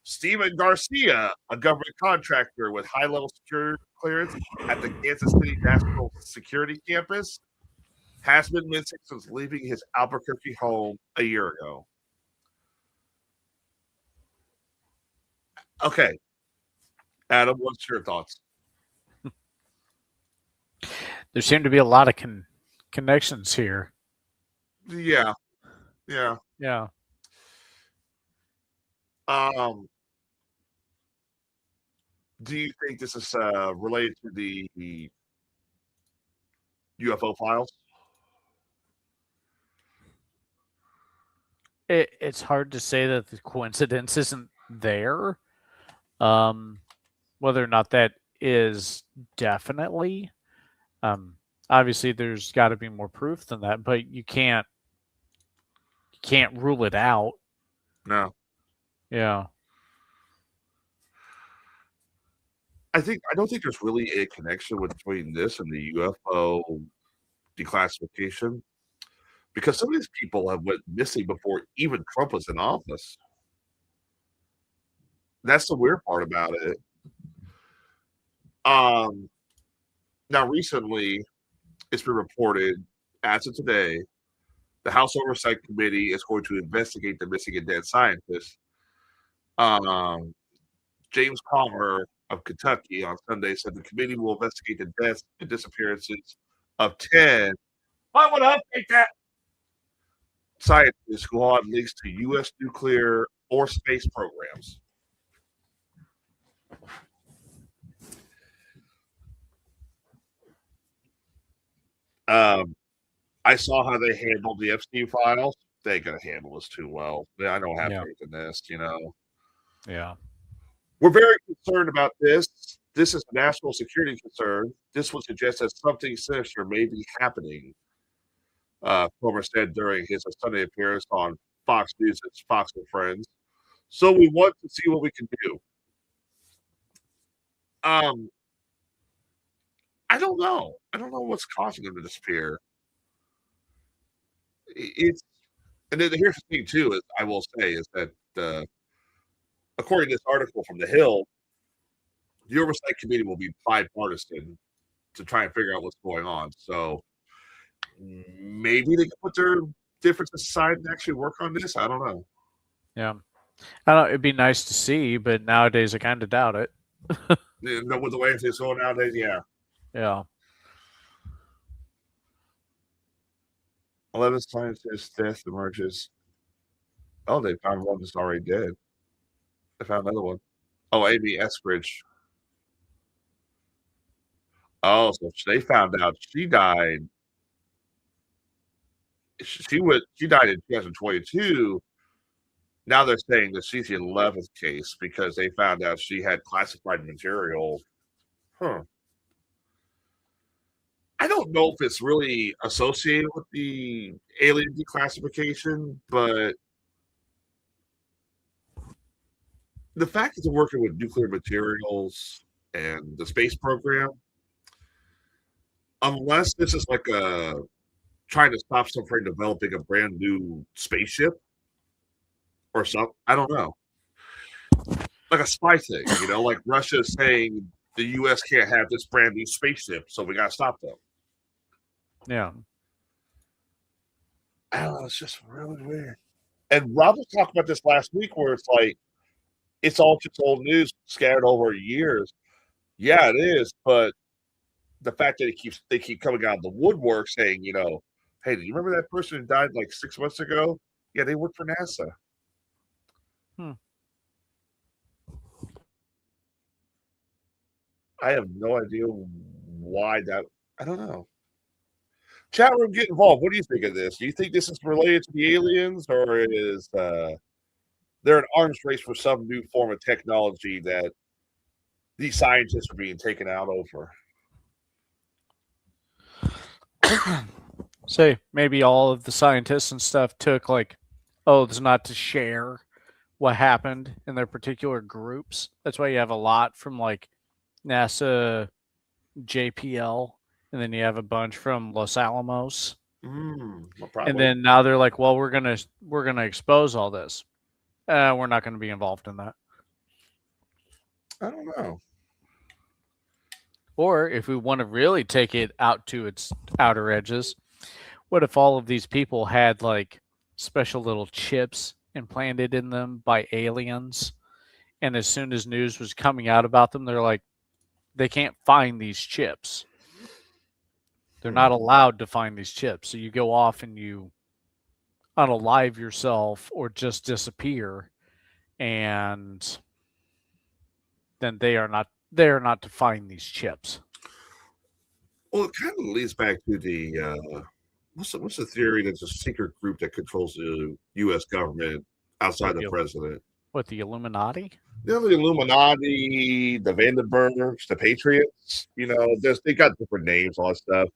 Stephen Garcia, a government contractor with high-level security clearance at the Kansas City National Security Campus, has been missing since leaving his Albuquerque home a year ago. Okay. Adam, what's your thoughts? There seem to be a lot of connections here. Yeah. Yeah. Do you think this is related to the UFO files? It's hard to say that the coincidence isn't there. Whether or not that is definitely. Obviously, there's got to be more proof than that, but you can't rule it out. No. Yeah. I don't think there's really a connection between this and the UFO declassification, because some of these people have went missing before even Trump was in office. That's the weird part about it. Now recently, it's been reported as of today, the House Oversight Committee is going to investigate the missing and dead scientists. James Palmer of Kentucky on Sunday said the committee will investigate the deaths and disappearances of 10. Why would I take that? Scientists who had links to U.S. nuclear or space programs. I saw how they handled the Epstein files. They ain't gonna handle this too well. I don't have faith in this, Yeah. We're very concerned about this. This is a national security concern. This would suggest that something sinister may be happening, Palmer said during his Sunday appearance on Fox News' Fox and Friends. So we want to see what we can do. I don't know. I don't know what's causing them to disappear. And then here's the thing too, is I will say is that according to this article from The Hill, the Oversight Committee will be bipartisan to try and figure out what's going on. So maybe they can put their differences aside and actually work on this. I don't know. Yeah. I don't know. It'd be nice to see, but nowadays I kind of doubt it. With the way it's going nowadays, yeah. Yeah. 11 scientists' death emerges. Oh, they found one that's already dead. They found another one. Oh, Amy Eskridge. Oh, so they found out she died. She died in 2022. Now they're saying that she's the 11th case because they found out she had classified material. I don't know if it's really associated with the alien declassification, but the fact that they're working with nuclear materials and the space program, unless this is like trying to stop someone from developing a brand new spaceship or something, I don't know. Like a spy thing, like Russia saying the U.S. can't have this brand new spaceship, so we got to stop them. Yeah. I don't know. It's just really weird. And Rob was talking about this last week where it's like, it's all just old news scattered over years. Yeah, it is. But the fact that they keep coming out of the woodwork saying, hey, do you remember that person who died like 6 months ago? Yeah, they work for NASA. I have no idea why that. I don't know. Chat room, get involved. What do you think of this? Do you think this is related to the aliens, or is there an arms race for some new form of technology that these scientists are being taken out over? Say maybe all of the scientists and stuff took like oaths not to share what happened in their particular groups. That's why you have a lot from like NASA, JPL, and then you have a bunch from Los Alamos. And then now they're like, well, we're gonna expose all this. We're not going to be involved in that. I don't know. Or if we want to really take it out to its outer edges, what if all of these people had like special little chips implanted in them by aliens? And as soon as news was coming out about them, they're like, they can't find these chips. They're not allowed to find these chips. So you go off and you unalive yourself or just disappear, and then they are not to find these chips. Well, it kind of leads back to the what's the theory that's a secret group that controls the U.S. government outside the president? What, the Illuminati? The Illuminati, the Vandenbergs, the Patriots. They got different names, all that stuff.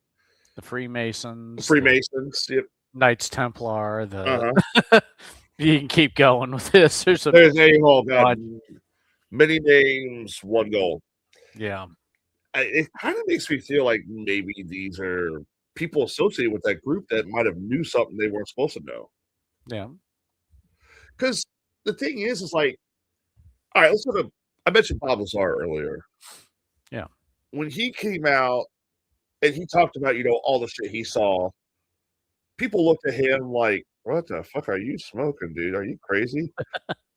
The Freemasons. Freemasons. Yep. Knights Templar. You can keep going with this. There's a whole many names, one goal. Yeah. It kind of makes me feel like maybe these are people associated with that group that might have knew something they weren't supposed to know. Yeah. Because the thing is like, all right, I mentioned Bob Lazar earlier. Yeah. When he came out and he talked about, all the shit he saw, people looked at him like, what the fuck are you smoking, dude? Are you crazy?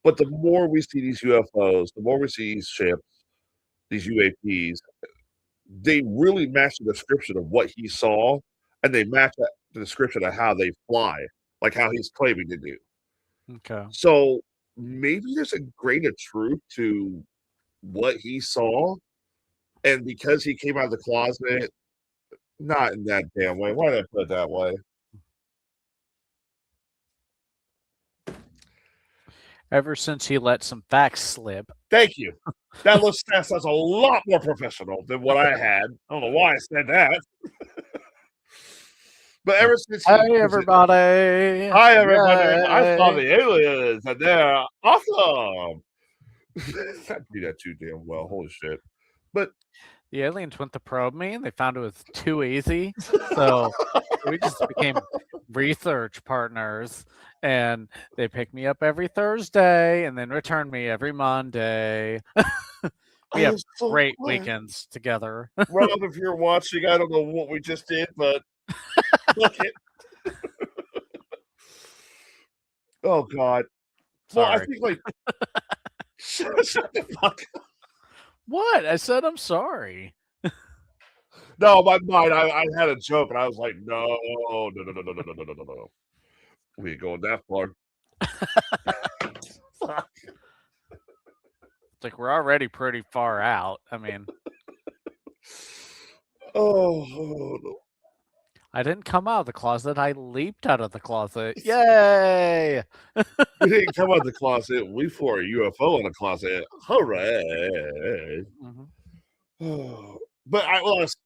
But the more we see these UFOs, the more we see these ships, these UAPs, they really match the description of what he saw, and they match the description of how they fly, like how he's claiming to do. Okay. So maybe there's a grain of truth to what he saw, and because he came out of the closet, not in that damn way. Why did I put it that way? Ever since he let some facts slip. Thank you. That sounds a lot more professional than what I had. I don't know why I said that. But ever since Hi, everybody. Hi, everybody. Yay. I saw the aliens, and they're awesome. I do that too damn well. Holy shit. But the aliens went to probe me, and they found it was too easy. So we just became research partners, and they pick me up every Thursday and then return me every Monday. We have great weekends together. Rob, if you're watching, I don't know what we just did, but look it. Oh, God. Sorry. Well, I think, like, shut the fuck up. What? I said I'm sorry. No, my mind, I had a joke, and I was like, no. We ain't going that far. Fuck. It's like we're already pretty far out. I mean, no. I didn't come out of the closet. I leaped out of the closet. Yay! We didn't come out of the closet. We flew a UFO in the closet. Hooray! Mm-hmm. But I lost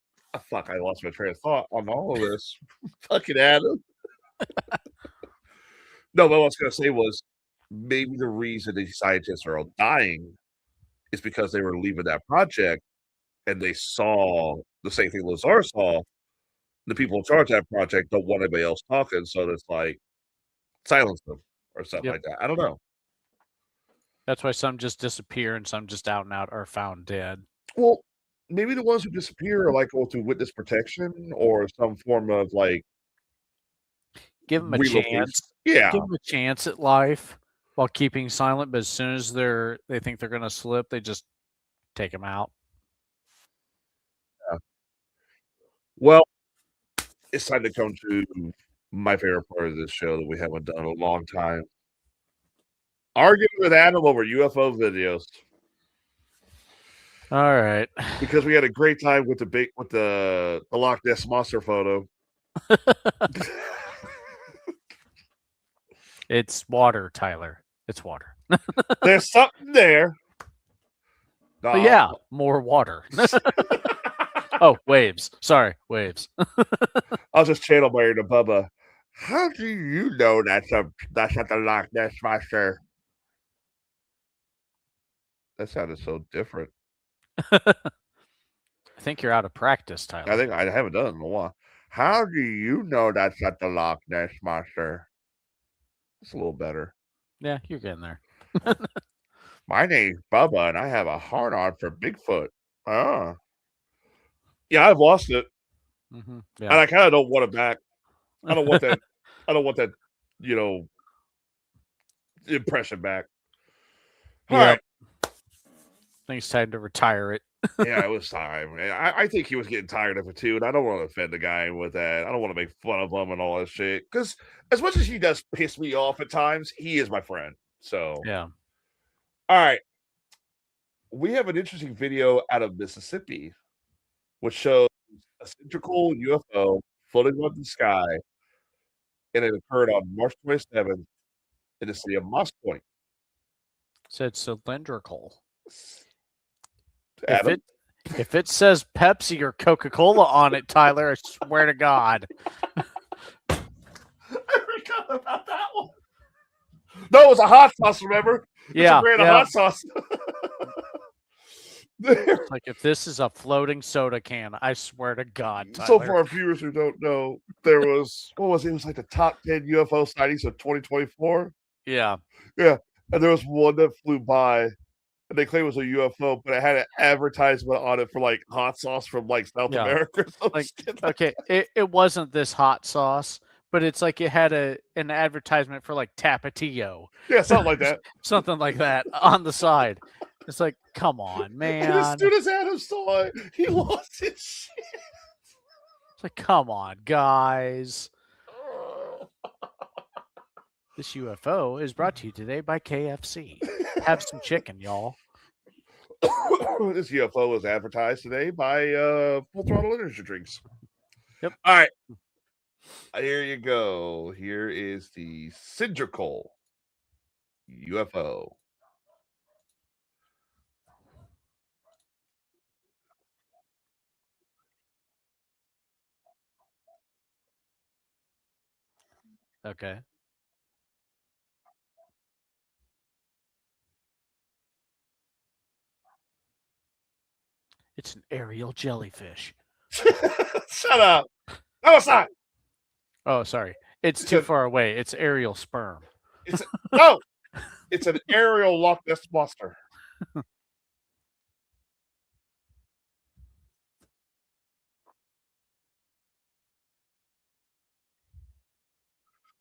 my train of thought on all of this. Fucking Adam. No, what I was going to say was maybe the reason these scientists are all dying is because they were leaving that project and they saw the same thing Lazar saw. The people in charge of that project don't want anybody else talking, so it's like silence them or something like that. I don't know. That's why some just disappear and some just out and out are found dead. Well, maybe the ones who disappear are like go through witness protection or some form of like give them a chance. Yeah, give them a chance at life while keeping silent. But as soon as they think they're going to slip, they just take them out. Yeah. Well, it's time to come to my favorite part of this show that we haven't done in a long time. Arguing with Adam over UFO videos. All right. Because we had a great time with the Loch Ness Monster photo. It's water, Tyler. It's water. There's something there. But yeah, more water. Oh, waves. Sorry, waves. I'll just channel Werid and Bubba. How do you know that's not the Loch Ness Monster? That sounded so different. I think you're out of practice, Tyler. I think I haven't done it in a while. How do you know that's not the Loch Ness Monster? It's a little better. Yeah, you're getting there. My name's Bubba, and I have a hard-on for Bigfoot. Yeah, I've lost it. Mm-hmm. Yeah. And I kind of don't want it back. I don't want that. I don't want that, impression back. All right. I think it's time to retire it. Yeah, it was time. And I think he was getting tired of it too, and I don't want to offend the guy with that. I don't want to make fun of him and all that shit. Because as much as he does piss me off at times, he is my friend. So, Yeah. all right, we have an interesting video out of Mississippi, which shows a cylindrical UFO floating above the sky, and it occurred on March 27th in the city of Moss Point. Said cylindrical. Adam? If it says Pepsi or Coca-Cola on it, Tyler, I swear to God. I forgot about that one. No, it was a hot sauce, remember? Yeah. It's a brand of hot sauce. Like, if this is a floating soda can, I swear to God, Tyler. So for our viewers who don't know, there was, what was it? It was like the top 10 UFO sightings of 2024. Yeah. Yeah. And there was one that flew by, and they claimed it was a UFO, but it had an advertisement on it for like hot sauce from like South America. Like, okay, it wasn't this hot sauce, but it's like it had an advertisement for like Tapatio. Yeah, something like that. Something like that on the side. It's like, come on, man. And as soon as Adam saw it, he lost his shit. It's like, come on, guys. This UFO is brought to you today by KFC. Have some chicken, y'all. This UFO was advertised today by Full Throttle Energy Drinks. Yep. All right. Here you go. Here is the cylindrical UFO. Okay. It's an aerial jellyfish. Shut up. No, it's not. Oh, sorry. It's too far away. It's aerial sperm. No. It's an aerial Loch Ness monster.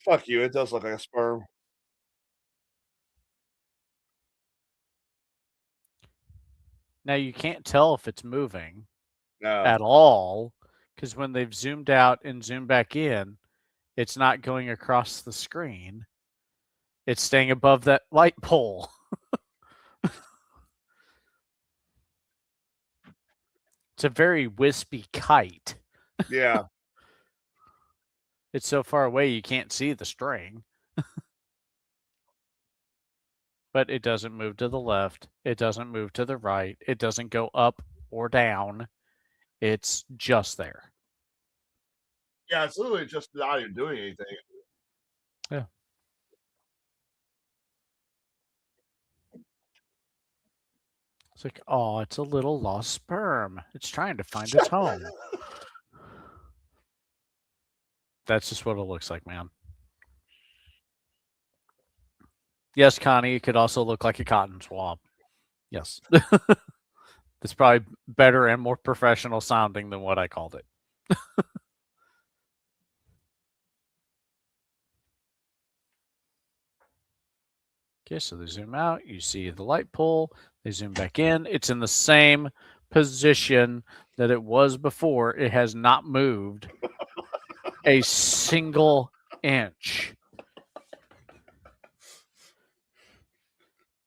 Fuck you. It does look like a sperm. Now, you can't tell if it's moving No. at all, because when they've zoomed out and zoomed back in, it's not going across the screen. It's staying above that light pole. It's a very wispy kite. Yeah. It's so far away you can't see the string. But it doesn't move to the left. It doesn't move to the right. It doesn't go up or down. It's just there. Yeah, it's literally just not even doing anything. Yeah. It's like, oh, it's a little lost sperm. It's trying to find its home. That's just what it looks like, man. Yes, Connie, it could also look like a cotton swab. Yes. It's probably better and more professional sounding than what I called it. Okay, so they zoom out. You see the light pole. They zoom back in. It's in the same position that it was before. It has not moved a single inch.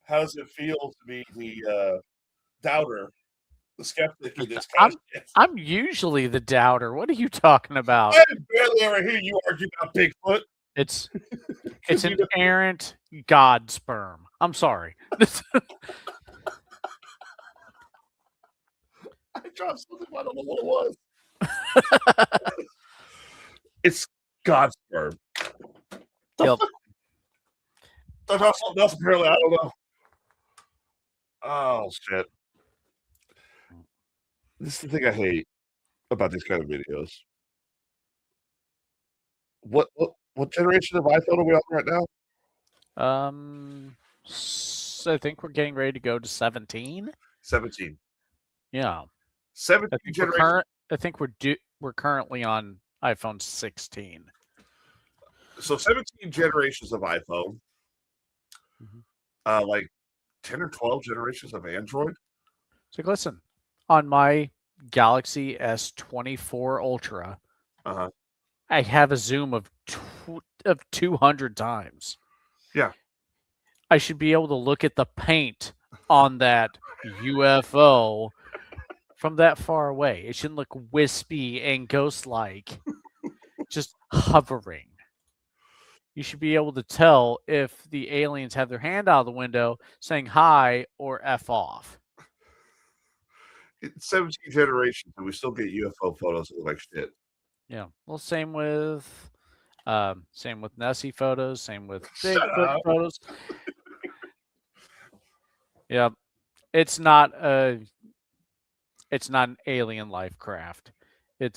How does it feel to be the doubter, the skeptic in this kind of shit? I'm usually the doubter. What are you talking about? I barely ever hear you argue about Bigfoot. It's an errant god sperm. I'm sorry. I dropped something, I don't know what it was. It's god sperm. Yep. I dropped something else apparently, I don't know. Oh shit. This is the thing I hate about these kind of videos. What generation of iPhone are we on right now? So I think we're getting ready to go to 17. 17. Yeah. 17 generation. I think we're currently on iPhone 16. So 17 generations of iPhone. Mm-hmm. Like 10 or 12 generations of Android. So listen, on my Galaxy S24 Ultra, Uh-huh. I have a zoom of 200 times. Yeah. I should be able to look at the paint on that UFO from that far away. It shouldn't look wispy and ghost-like, just hovering. You should be able to tell if the aliens have their hand out of the window saying hi or F off. It's 17 generations, and we still get UFO photos that look like shit. Yeah. Well, same with Nessie photos, same with Bigfoot photos. Yeah. It's not an alien life craft. I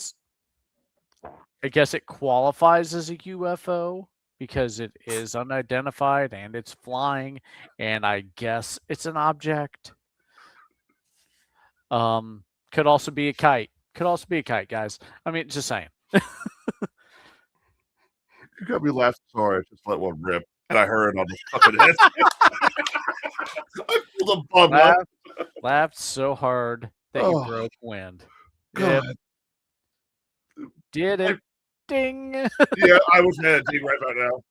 guess it qualifies as a UFO because it is unidentified and it's flying, and I guess it's an object. Could also be a kite. Guys. I mean, just saying. You got me laughing so hard, I just let one rip, and I heard it on the fucking head. I pulled a bum up. Laughed so hard that you broke wind. God. Did it. Ding. Yeah, I was at a ding right about now.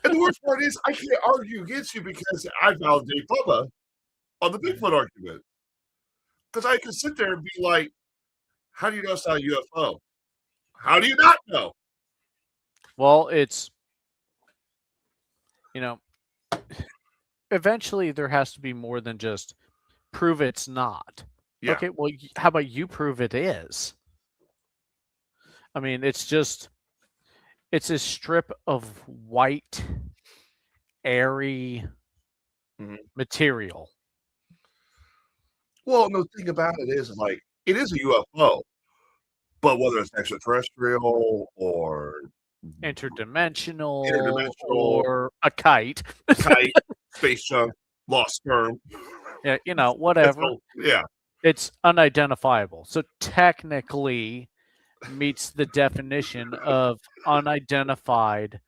And the worst part is, I can't argue against you because I validate Bubba on the Bigfoot argument. Because I can sit there and be like, how do you know it's not a UFO? How do you not know? Well, it's, eventually there has to be more than just prove it's not. Yeah. Okay, well, how about you prove it is? I mean, it's a strip of white, airy material. Well, the thing about it is, like, it is a UFO, but whether it's extraterrestrial or interdimensional or a kite, space junk, lost sperm, yeah, whatever. Yeah, it's unidentifiable. So technically, meets the definition of unidentified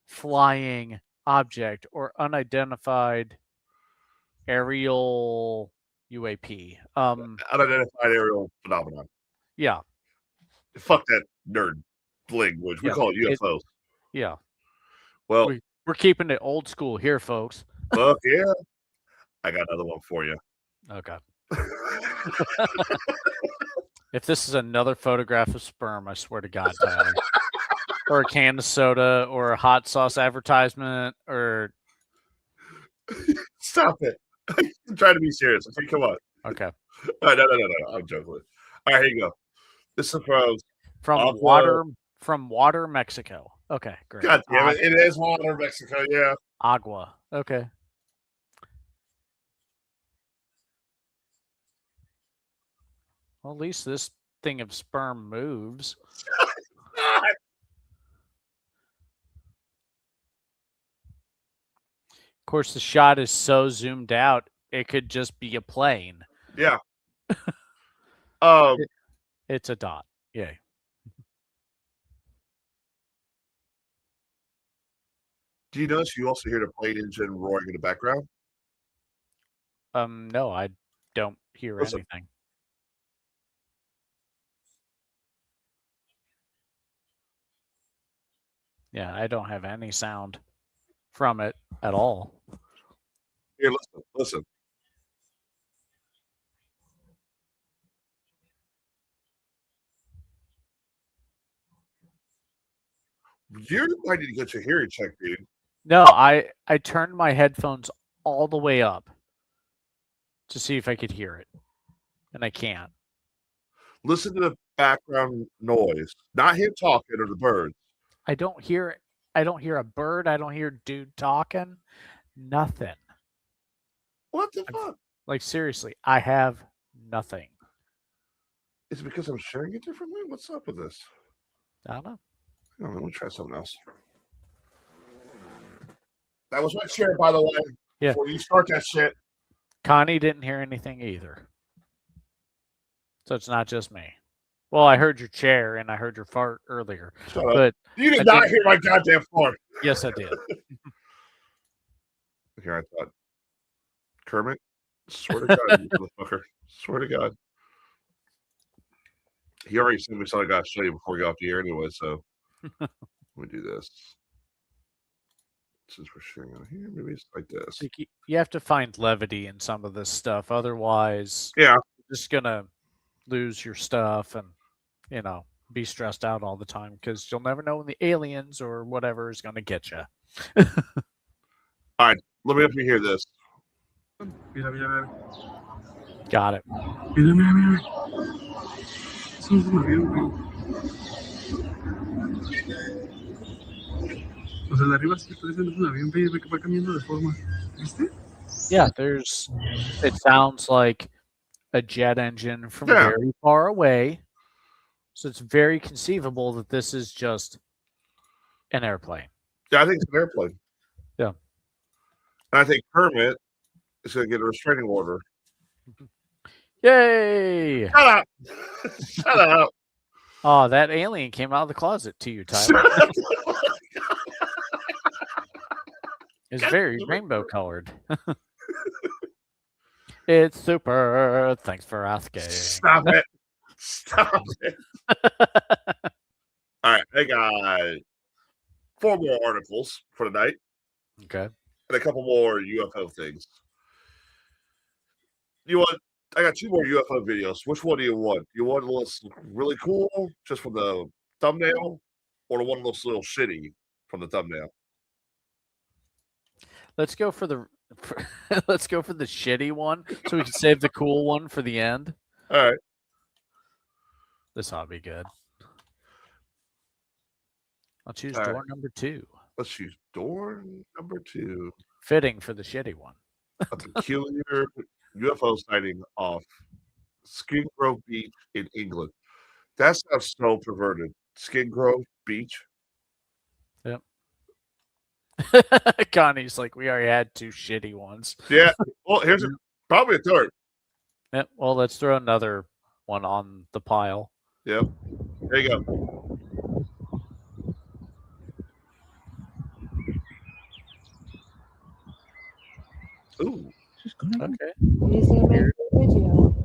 flying object or unidentified aerial UAP. Unidentified aerial phenomenon. Yeah. Fuck that nerd language. We call it UFOs. Yeah. Well, we're keeping it old school here, folks. Fuck yeah. I got another one for you. Okay. If this is another photograph of sperm, I swear to God, Tyler. Or a can of soda, or a hot sauce advertisement, or... Stop it. I'm trying to be serious. Okay, come on. Okay. No. I'm joking. All right, here you go. This is from Water, Mexico. Okay, great. God damn it. It is Water, Mexico, yeah. Agua. Okay. Well, at least this thing of sperm moves. Of course, the shot is so zoomed out, it could just be a plane. Yeah. It's a dot. Yay. Do you notice you also hear the plane engine roaring in the background? No, I don't hear anything. Yeah, I don't have any sound from it at all. Here, listen. You might need to get your hearing checked, dude. No, I turned my headphones all the way up to see if I could hear it, and I can't. Listen to the background noise, not him talking or the birds. I don't hear a bird. I don't hear dude talking. Nothing. What the fuck? Like, seriously, I have nothing. Is it because I'm sharing it differently? What's up with this? I don't know. Oh, let me try something else. That was my chair, by the way. Yeah. Before you start that shit. Connie didn't hear anything either. So it's not just me. Well, I heard your chair and I heard your fart earlier. But you did not hear my goddamn fart. Yes, I did. Here I thought. Kermit, swear to God, you motherfucker. Swear to God. He already sent me something I got to show you before we go off the air anyway, so let me do this. Since we're sharing on here, maybe it's like this. You have to find levity in some of this stuff. Otherwise, yeah, you're just going to lose your stuff and, be stressed out all the time because you'll never know when the aliens or whatever is going to get you. All right, let me hear this. Got it. Mira. Es un avión, güey. O sea, de arriba sí parece un avión, ve que va cambiando de forma. ¿Viste? Yeah, it sounds like a jet engine from very far away. So it's very conceivable that this is just an airplane. Yeah, I think it's an airplane. Yeah. And I think Kermit is going to get a restraining order. Yay! Shut up! Shut up! Oh, that alien came out of the closet to you, Tyler. It's very rainbow colored. It's super. Thanks for asking. Stop it. Stop it. All right. I got 4 more articles for tonight. Okay. And a couple more UFO things. I got 2 more UFO videos. Which one do you want? You want one that's really cool, just from the thumbnail, or the one that looks a little shitty from the thumbnail? Let's go for the shitty one, so we can save the cool one for the end. All right. This ought to be good. I'll choose door number 2. Let's choose door number 2. Fitting for the shitty one. A peculiar UFO sighting off Skid Row Beach in England. That sounds so perverted. Skid Row Beach. Yep. Connie's like, we already had 2 shitty ones. Yeah. Well, here's probably a third. Yep. Well, let's throw another one on the pile. Yep. There you go. Ooh. Okay. Using a video.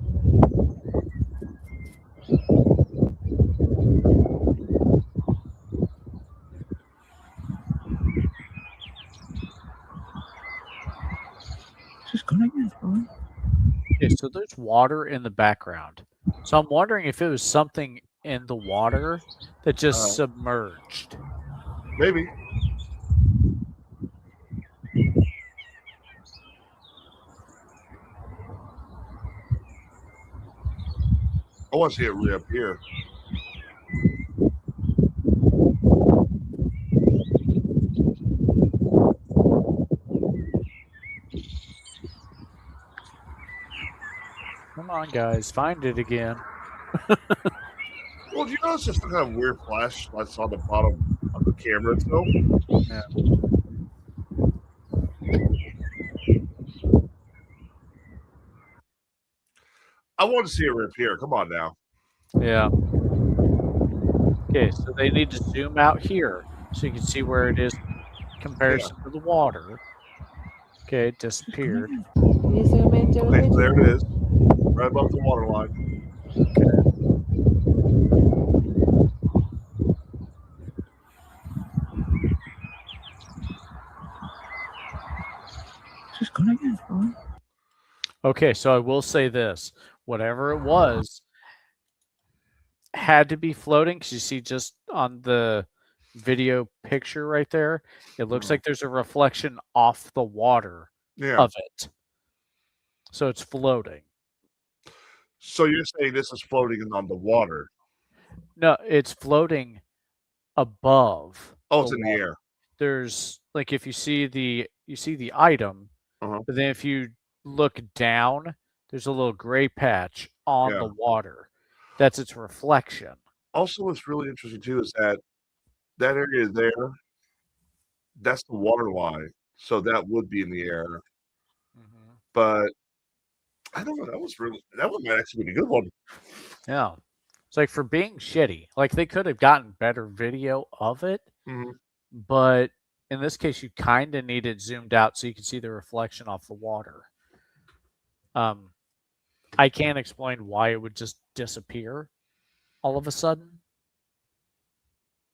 Okay, so there's water in the background. So I'm wondering if it was something in the water that just submerged. Maybe. I want to see it reappear. Come on, guys, find it again. Well, do you know it's just a kind of weird flash that's on the bottom of the camera itself? Yeah. I want to see it reappear. Come on now. Yeah. Okay, so they need to zoom out here so you can see where it is in comparison to the water. Okay, it disappeared. Can you zoom into the Okay, video? there it is. Right above the water line. Okay, so I will say this. Whatever it was had to be floating because you see just on the video picture right there, it looks like there's a reflection off the water of it. So it's floating. So you're saying this is floating on the water? No, it's floating above. Oh, it's in the air. There's like if you see the item, but then if you look down, there's a little gray patch on the water. That's its reflection. Also, what's really interesting too is that area there, that's the water line. So that would be in the air. But I don't know. That one might actually be a good one. Yeah. It's like for being shitty, like they could have gotten better video of it, but in this case, you kind of need it zoomed out so you can see the reflection off the water. I can't explain why it would just disappear. all of a sudden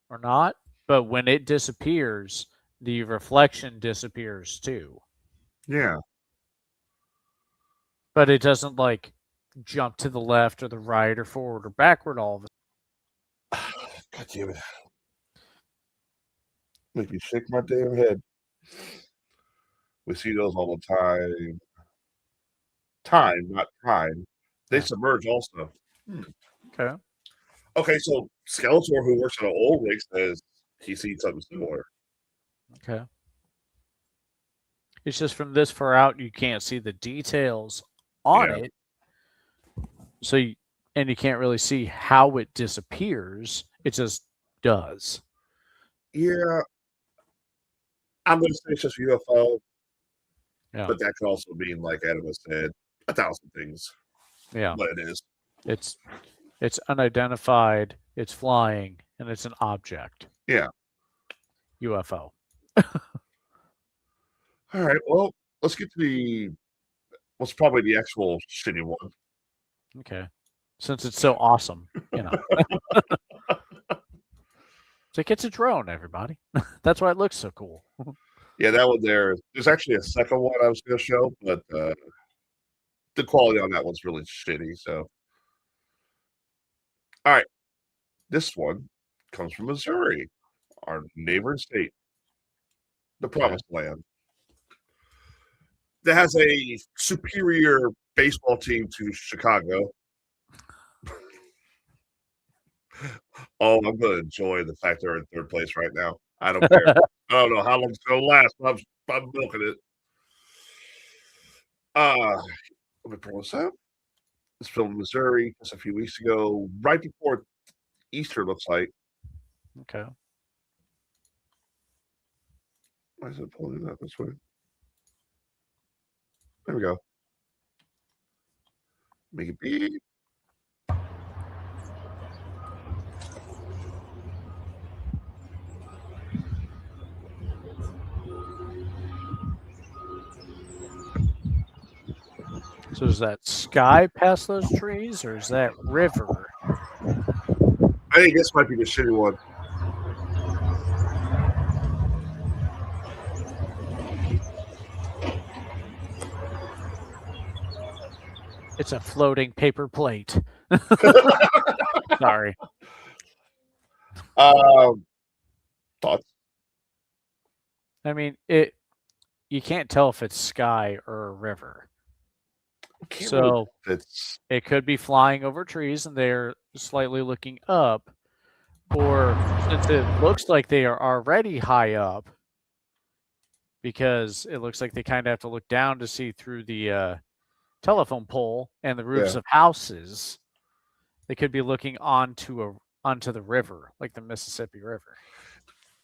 or not. But when it disappears, the reflection disappears too. Yeah. But it doesn't like jump to the left or the right or forward or backward all of a sudden. God damn it. Make me shake my damn head. We see those all the time. Time, not time. They submerge also. Okay. Okay, so Skeletor, who works at an oil rig, says he's seen something similar. Okay. It's just from this far out, you can't see the details on it. So, you can't really see how it disappears. It just does. Yeah. I'm going to say it's just UFO. Yeah. But that could also mean, like Adam has said, 1,000 things. Yeah. But it is. It's unidentified, it's flying, and it's an object. Yeah. UFO. All right. Well, let's get to what's probably the actual shitty one. Okay. Since it's so awesome, you know. So it's a drone, everybody. That's why it looks so cool. Yeah, that one there. There's actually a second one I was going to show, but the quality on that one's really shitty. So, all right. This one comes from Missouri, our neighboring state, the Promised Land. That has a superior baseball team to Chicago. Oh, I'm going to enjoy the fact they're in third place right now. I don't care. I don't know how long it's going to last, but I'm milking it. Let me pull this up. It's filmed in Missouri just a few weeks ago, right before Easter, looks like. Okay. Why is it pulling it up this way? There we go. Make it big. So is that sky past those trees, or is that river? I think this might be the shitty one. It's a floating paper plate. Sorry. Thoughts? I mean, you can't tell if it's sky or a river. So it could be flying over trees and they're slightly looking up, or since it looks like they are already high up, because it looks like they kind of have to look down to see through the telephone pole and the roofs of houses, they could be looking onto the river, like the Mississippi River.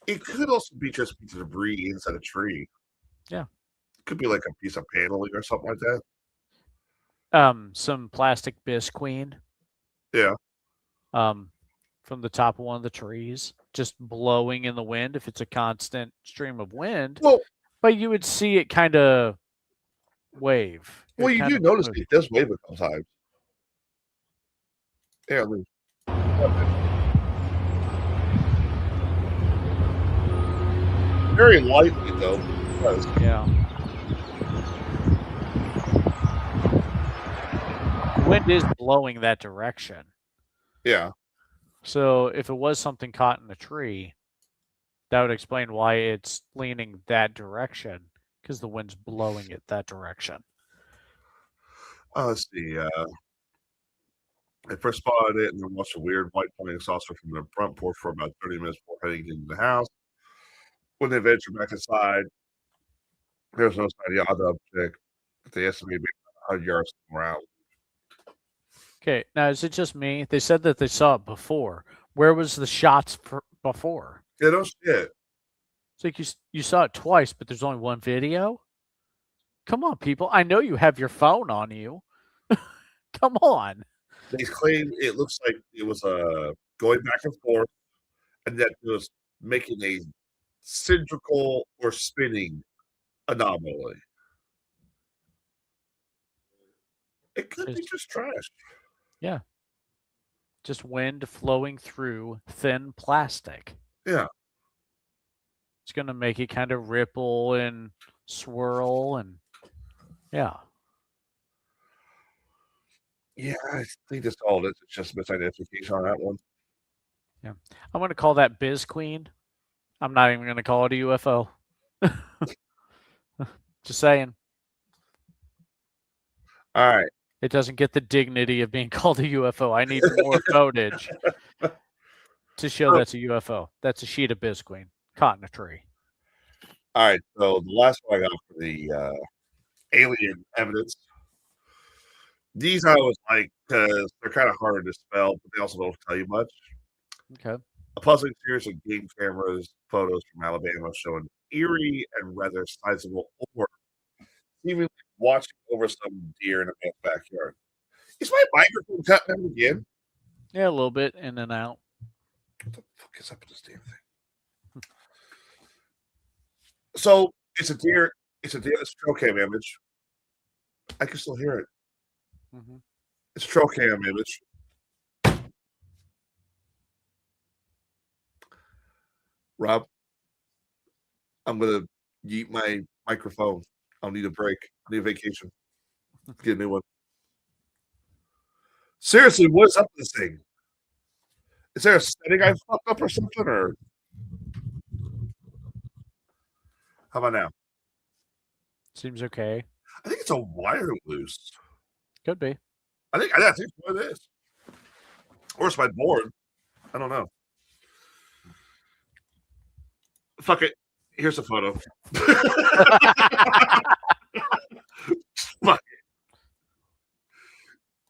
It could also be just a piece of debris inside a tree. Yeah. It could be like a piece of paneling or something like that. Some plastic bisqueen. Yeah. From the top of one of the trees, just blowing in the wind if it's a constant stream of wind. Well, but you would see it kind of wave. Well, you do notice it does wave a couple times. Yeah. Very lightly, though. Yeah. The wind is blowing that direction. Yeah. So if it was something caught in a tree, that would explain why it's leaning that direction, because the wind's blowing it that direction. Let's see. I first spotted it and then watched a weird white flying saucer from the front porch for about 30 minutes before heading into the house. When they ventured back inside, there was no sign of the odd object. They estimated 100 yards around. Okay, now is it just me? They said that they saw it before. Where was the shots before? Yeah, no shit. It's like you saw it twice, but there's only one video? Come on, people. I know you have your phone on you. Come on. They claim it looks like it was going back and forth, and that it was making a cylindrical or spinning anomaly. It could be just trash. Yeah. Just wind flowing through thin plastic. Yeah. It's going to make it kind of ripple and swirl and yeah. Yeah, I think that's all it is. It's just misidentification on that one. Yeah. I'm going to call that Biz Queen. I'm not even going to call it a UFO. Just saying. All right. It doesn't get the dignity of being called a UFO. I need more footage to show that's a UFO. That's a sheet of Biz Queen caught in a tree. All right. So the last one I got for the alien evidence. These I was like, because they're kind of harder to spell, but they also don't tell you much. Okay. A puzzling series of game cameras, photos from Alabama showing eerie and rather sizable orb, seemingly watching over some deer in a man's backyard. Is my microphone cutting out again? Yeah, a little bit in and out. What the fuck is up with this damn thing? So it's a deer. It's a trail cam image. I can still hear it. Mm-hmm. It's a trail cam image. Rob, I'm gonna yeet my microphone. I'll need a break. I need a vacation. Get a new one. Seriously, what is up with this thing? Is there a setting I fucked up or something? Or how about now? Seems okay. I think it's a wire loose. Could be. I think that's what it is. Or it's my board. I don't know. Fuck it. Here's a photo. Fuck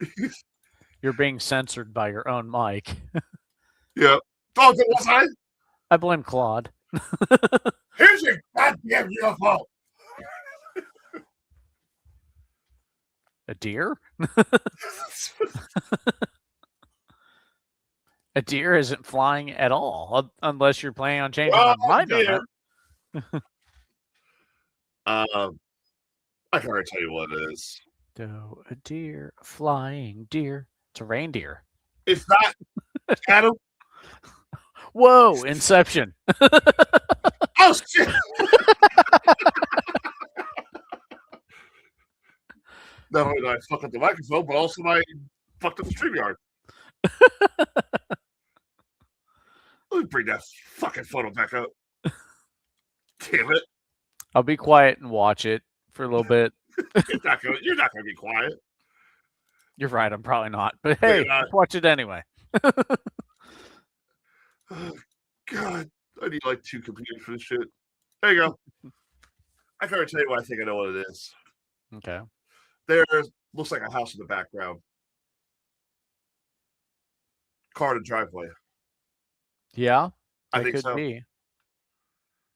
it. You're being censored by your own mic. Yeah. Oh, to one side? I blame Claude. Here's your goddamn UFO. A deer? A deer isn't flying at all, unless you're planning on changing my mind on it. I can already tell you what it is. So, a deer, a flying deer. It's a reindeer. It's not Adam. Whoa, Inception. Oh, shit. Not only did I fuck up the microphone, but also I fucked up the StreamYard. Let me bring that fucking photo back up. Damn it. I'll be quiet and watch it for a little bit. You're not gonna be quiet. You're right, I'm probably not. But hey, let's watch it anyway. Oh, God. I need like 2 computers for this shit. There you go. I can already tell you what I think I know what it is. Okay. There looks like a house in the background. Car in the driveway. Yeah, I it think could so. be.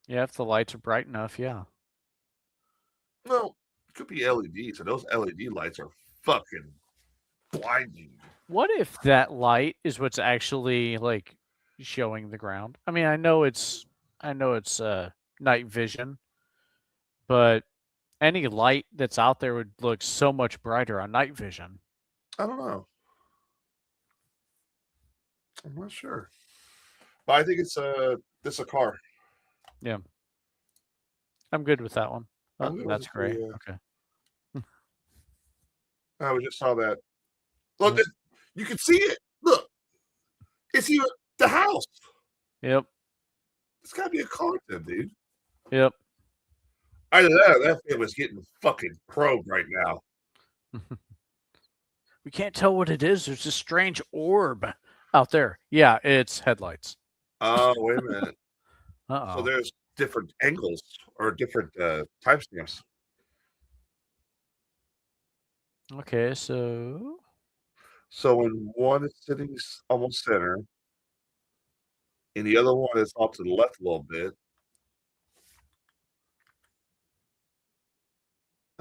Yeah, if the lights are bright enough, yeah. Well, it could be LEDs, and those LED lights are fucking blinding. What if that light is what's actually like showing the ground? I mean, I know it's night vision, but any light that's out there would look so much brighter on night vision. I don't know. I'm not sure. But I think it's a car. Yeah. I'm good with that one. I'm Oh, good with that's it too, great. yeah. Okay. We just saw that. Look, you can see it. Look. It's even the house. Yep. It's got to be a car then, dude. Yep. Either that thing was getting fucking probed right now. We can't tell what it is. There's a strange orb out there. Yeah, it's headlights. Oh, wait a minute. Uh-oh. So there's different angles or different timestamps. Okay, so when one is sitting almost center, and the other one is off to the left a little bit.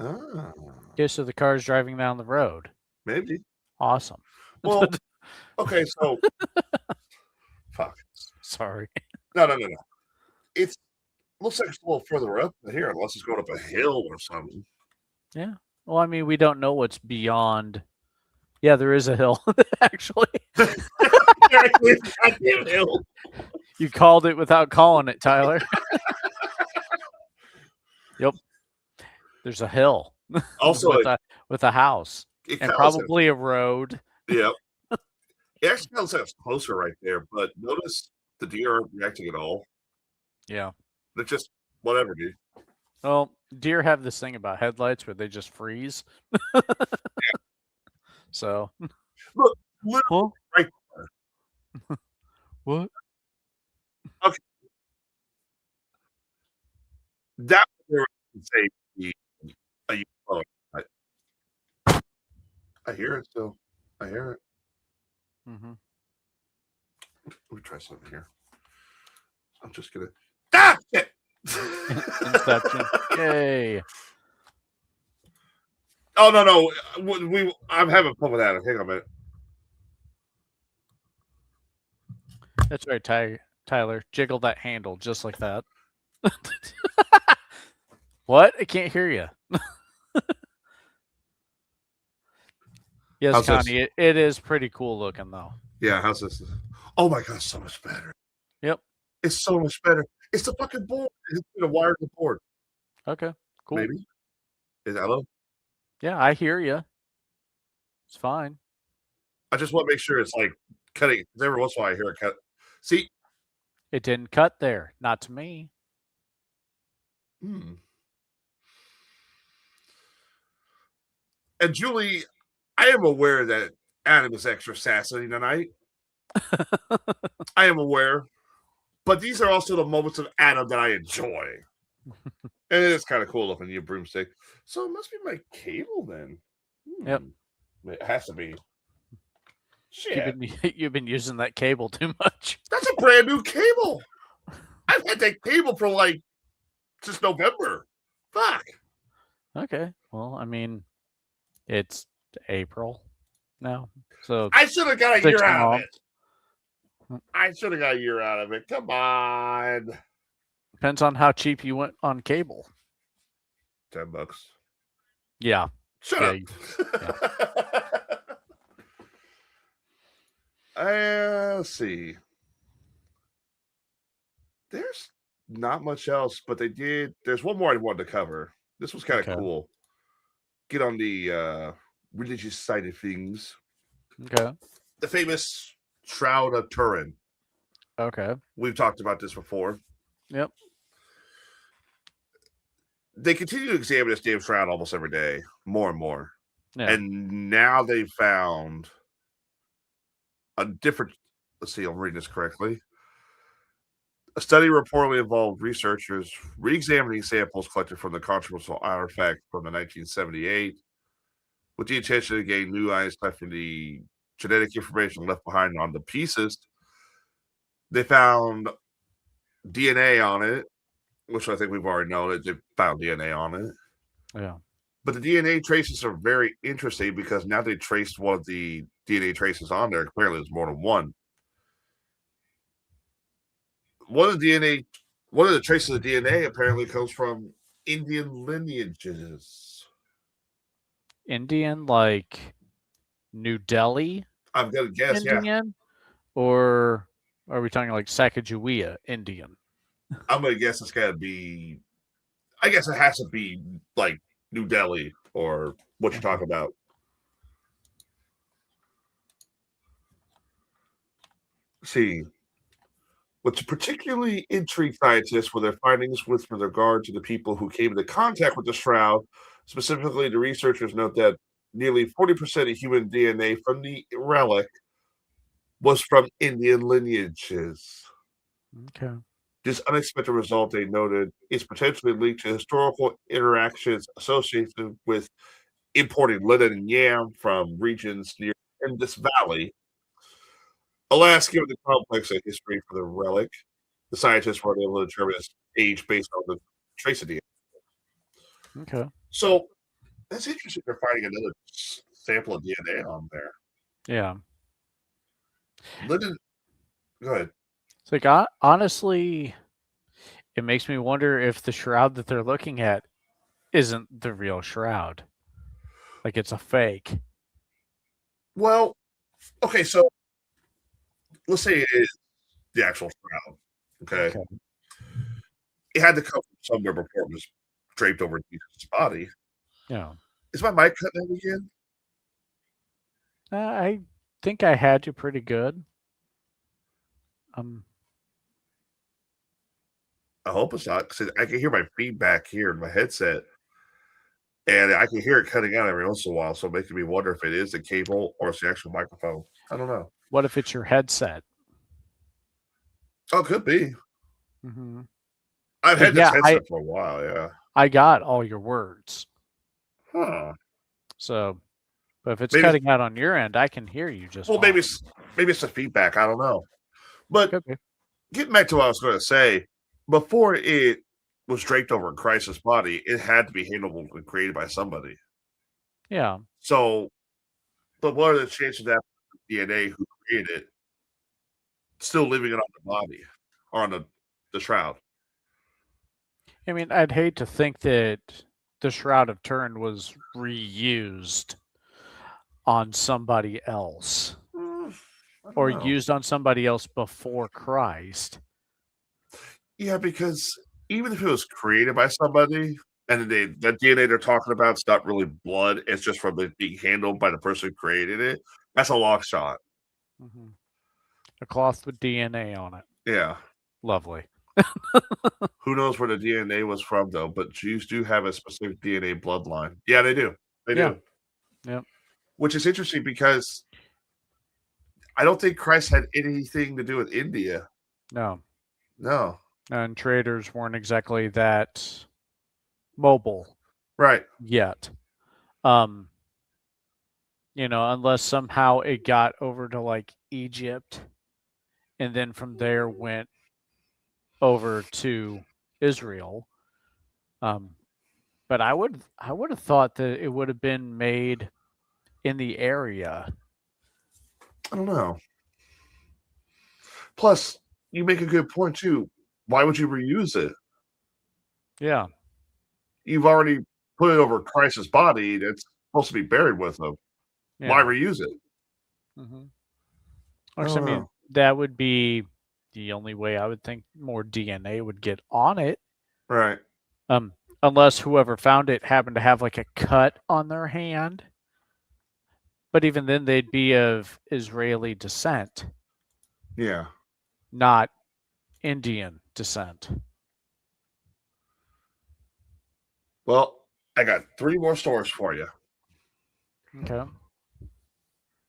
Ah, okay, so the car's driving down the road. maybe. Awesome. Well, okay, so fuck. Sorry. No. It looks like it's a little further up than here, unless it's going up a hill or something. Yeah. Well, I mean, we don't know what's beyond. Yeah, there is a hill, actually. directly at the goddamn hill. You called it without calling it, Tyler. Yep. There's a hill. Also, with a house and probably a road. Yep. It actually kind of sounds closer right there, but notice the deer aren't reacting at all. Yeah. They're just whatever, dude. Well, deer have this thing about headlights where they just freeze. So, look, literally right there. What? Okay. That would say a UFO. I hear it still. I hear it. Mm-hmm. Let me try something here. I'm just gonna. Ah! Shit! Inception. Yay! Oh no! I'm having fun with that. Hang on a minute. That's right, Tyler. Jiggle that handle just like that. What? I can't hear you. Yes, how's Connie. It is pretty cool looking, though. Yeah. How's this? Oh my god, so much better. Yep. It's so much better. It's the fucking board. It's the wire to the board. Okay. Cool. Maybe. Is that hello? Yeah, I hear you. It's fine. I just want to make sure it's like cutting. Because every once in a while I hear it cut. See, it didn't cut there. Not to me. And Julie, I am aware that Adam is extra sassy tonight. I am aware. But these are also the moments of Adam that I enjoy. And it is kind of cool looking, you broomstick. So it must be my cable then. Yep. It has to be. Shit. You've been using that cable too much. That's a brand new cable. I've had that cable for like since November. Fuck. Okay. Well, I mean, it's April now. So I should have got a year out of it. I should have got a year out of it. Come on. Depends on how cheap you went on cable. $10. Yeah. Shut up. Yeah. Let's see. There's not much else, but they did. There's one more I wanted to cover. This was kind of cool. Get on the religious side of things. Okay. The famous Shroud of Turin. Okay. We've talked about this before. Yep. They continue to examine this damn shroud almost every day, more and more. Yeah. And now they found a different. Let's see, I'm reading this correctly. A study reportedly involved researchers re-examining samples collected from the controversial artifact from the 1978 with the intention to gain new insight from the genetic information left behind on the pieces. They found DNA on it, which I think we've already known that they found DNA on it. Yeah. But the DNA traces are very interesting because now they traced one of the DNA traces on there. Apparently, there's more than one. One of the traces of DNA apparently comes from Indian lineages. Indian, like New Delhi? I'm gonna guess, Indian? yeah. Or are we talking like Sacagawea Indian? I'm gonna guess it's gotta be. I guess it has to be like New Delhi or what you're talking about. See, what's particularly intrigued scientists were their findings with regard to the people who came into contact with the shroud. Specifically, the researchers note that nearly 40% of human DNA from the relic was from Indian lineages. Okay. This unexpected result, they noted, is potentially linked to historical interactions associated with importing linen and yam from regions near Indus Valley. Alas, given the complex history for the relic, the scientists weren't able to determine its age based on the trace of DNA. Okay. So that's interesting. They're finding another sample of DNA on there. Yeah. Linen. Go ahead. It's like, honestly, it makes me wonder if the shroud that they're looking at isn't the real shroud. Like it's a fake. Well, okay, so let's say it is the actual shroud. Okay. It had to come from somewhere before it was draped over Jesus' body. Yeah. Is my mic cutting out again? I think I had you pretty good. I hope it's not, because I can hear my feedback here in my headset, and I can hear it cutting out every once in a while, so it makes me wonder if it is the cable or it's the actual microphone. I don't know. What if it's your headset? Oh, it could be. Mm-hmm. I've had this headset for a while, yeah. I got all your words. Huh. So, but if it's cutting out on your end, I can hear you just fine. Maybe it's the feedback. I don't know. But getting back to what I was going to say, before it was draped over Christ's body, it had to be handled and created by somebody. Yeah. So, but what are the chances that DNA who created it still living it on the body or on the shroud? I mean, I'd hate to think that the Shroud of Turin was reused on somebody else or used on somebody else before Christ. Yeah, because even if it was created by somebody and the DNA they're talking about is not really blood, it's just from it being handled by the person who created it, that's a long shot. Mm-hmm. A cloth with DNA on it. Yeah. Lovely. Who knows where the DNA was from, though, but Jews do have a specific DNA bloodline. Yeah, they do. They do. Yeah. Which is interesting because I don't think Christ had anything to do with India. No. And traders weren't exactly that mobile. Right. Yet. Unless somehow it got over to like Egypt and then from there went over to Israel. But I would have thought that it would have been made in the area. I don't know. Plus, you make a good point too. Why would you reuse it? Yeah. You've already put it over Christ's body that's supposed to be buried with him. Yeah. Why reuse it? Mm-hmm. I mean, that would be the only way I would think more DNA would get on it. Right. Unless whoever found it happened to have like a cut on their hand. But even then, they'd be of Israeli descent. Yeah. Not Indian descent. Well, I got 3 more stories for you. Okay.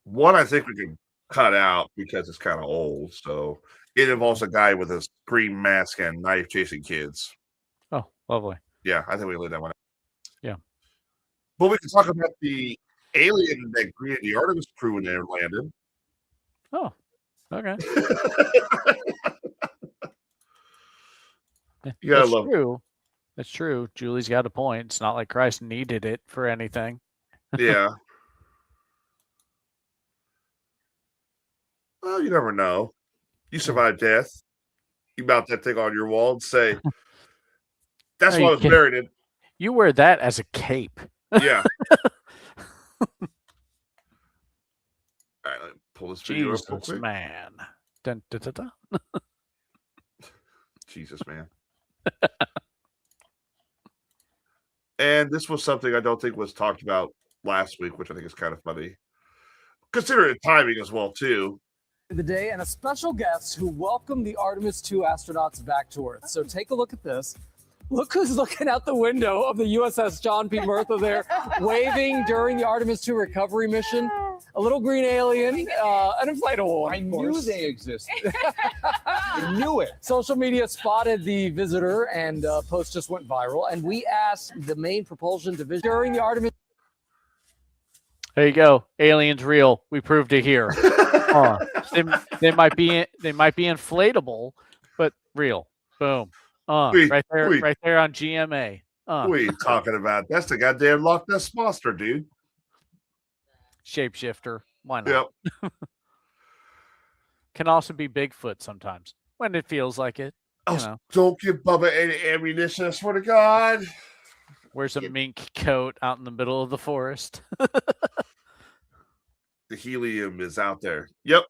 One I think we can cut out because it's kind of old. So it involves a guy with a green mask and knife chasing kids. Oh, lovely. Yeah, I think we can leave that one out. Yeah. But we can talk about the alien that greeted the Artemis crew when they landed. Oh, okay. That's true. That's true. Julie's got a point. It's not like Christ needed it for anything. Yeah. Well, you never know. You survive death. You mount that thing on your wall and say, that's what I was buried in. You wear that as a cape. Yeah. All right, let me pull this video up real quick. Man. Dun, dun, dun, dun. Jesus, man. And this was something I don't think was talked about last week, which I think is kind of funny. Considering timing as well, too. The day and a special guest who welcomed the Artemis 2 astronauts back to Earth. So take a look at this. Look who's looking out the window of the USS John P. Murtha there, waving during the Artemis 2 recovery mission. A little green alien, an inflatable one. I knew they existed. I knew it. Social media spotted the visitor and post just went viral. And we asked the main propulsion division during the Artemis. There you go. Aliens real. We proved it here. They might be inflatable, but real. Boom. Right there on GMA. What are you talking about? That's the goddamn Loch Ness monster, dude. Shapeshifter. Why not? Yep. Can also be Bigfoot sometimes when it feels like it. Don't give Bubba any ammunition, I swear to God. Wears a mink coat out in the middle of the forest. The helium is out there. Yep.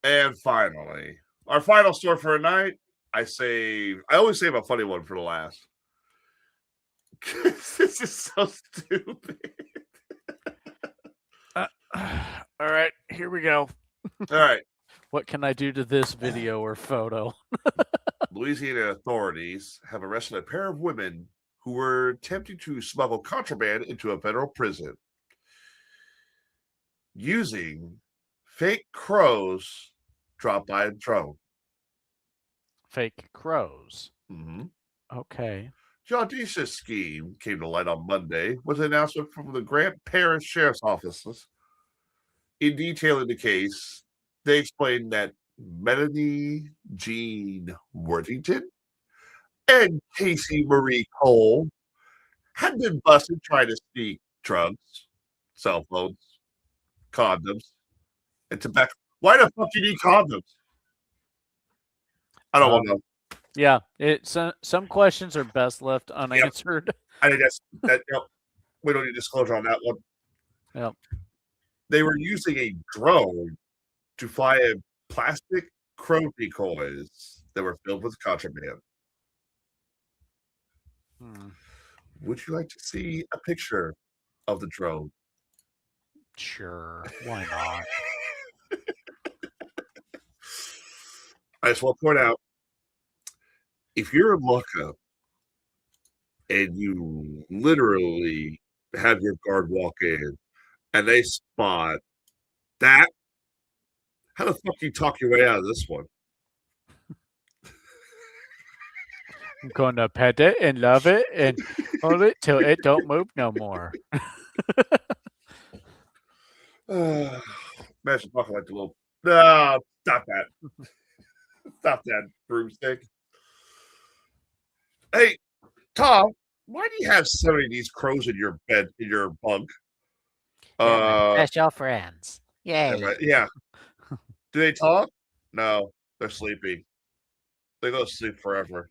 And finally, our final story for tonight. I always save a funny one for the last. This is so stupid. All right, here we go. All right. What can I do to this video or photo? Louisiana authorities have arrested a pair of women who were attempting to smuggle contraband into a federal prison using fake crows dropped by a drone. Fake crows. Mm-hmm. Okay. The audacious scheme came to light on Monday with an announcement from the Grant Parish Sheriff's Office. In detailing the case, they explained that Melanie Jean Worthington and Casey Marie Cole had been busted trying to sneak drugs, cell phones, condoms, and tobacco. Why the fuck do you need condoms? I don't want to know. Yeah, some questions are best left unanswered. I think we don't need disclosure on that one. Yep. They were using a drone to fly in plastic crow decoys that were filled with contraband. Would you like to see a picture of the drone? Sure. Why not? I just want to point out, if you're a lookup and you literally have your guard walk in and they spot that, how the fuck do you talk your way out of this one? I'm going to pet it and love it and hold it till it don't move no more. Imagine talking like the little. No, stop that. Stop that broomstick. Hey, Tom, why do you have so many of these crows in your bed, in your bunk? That's your friends. Yay. Yeah. Do they talk? No, they're sleeping. They go to sleep forever.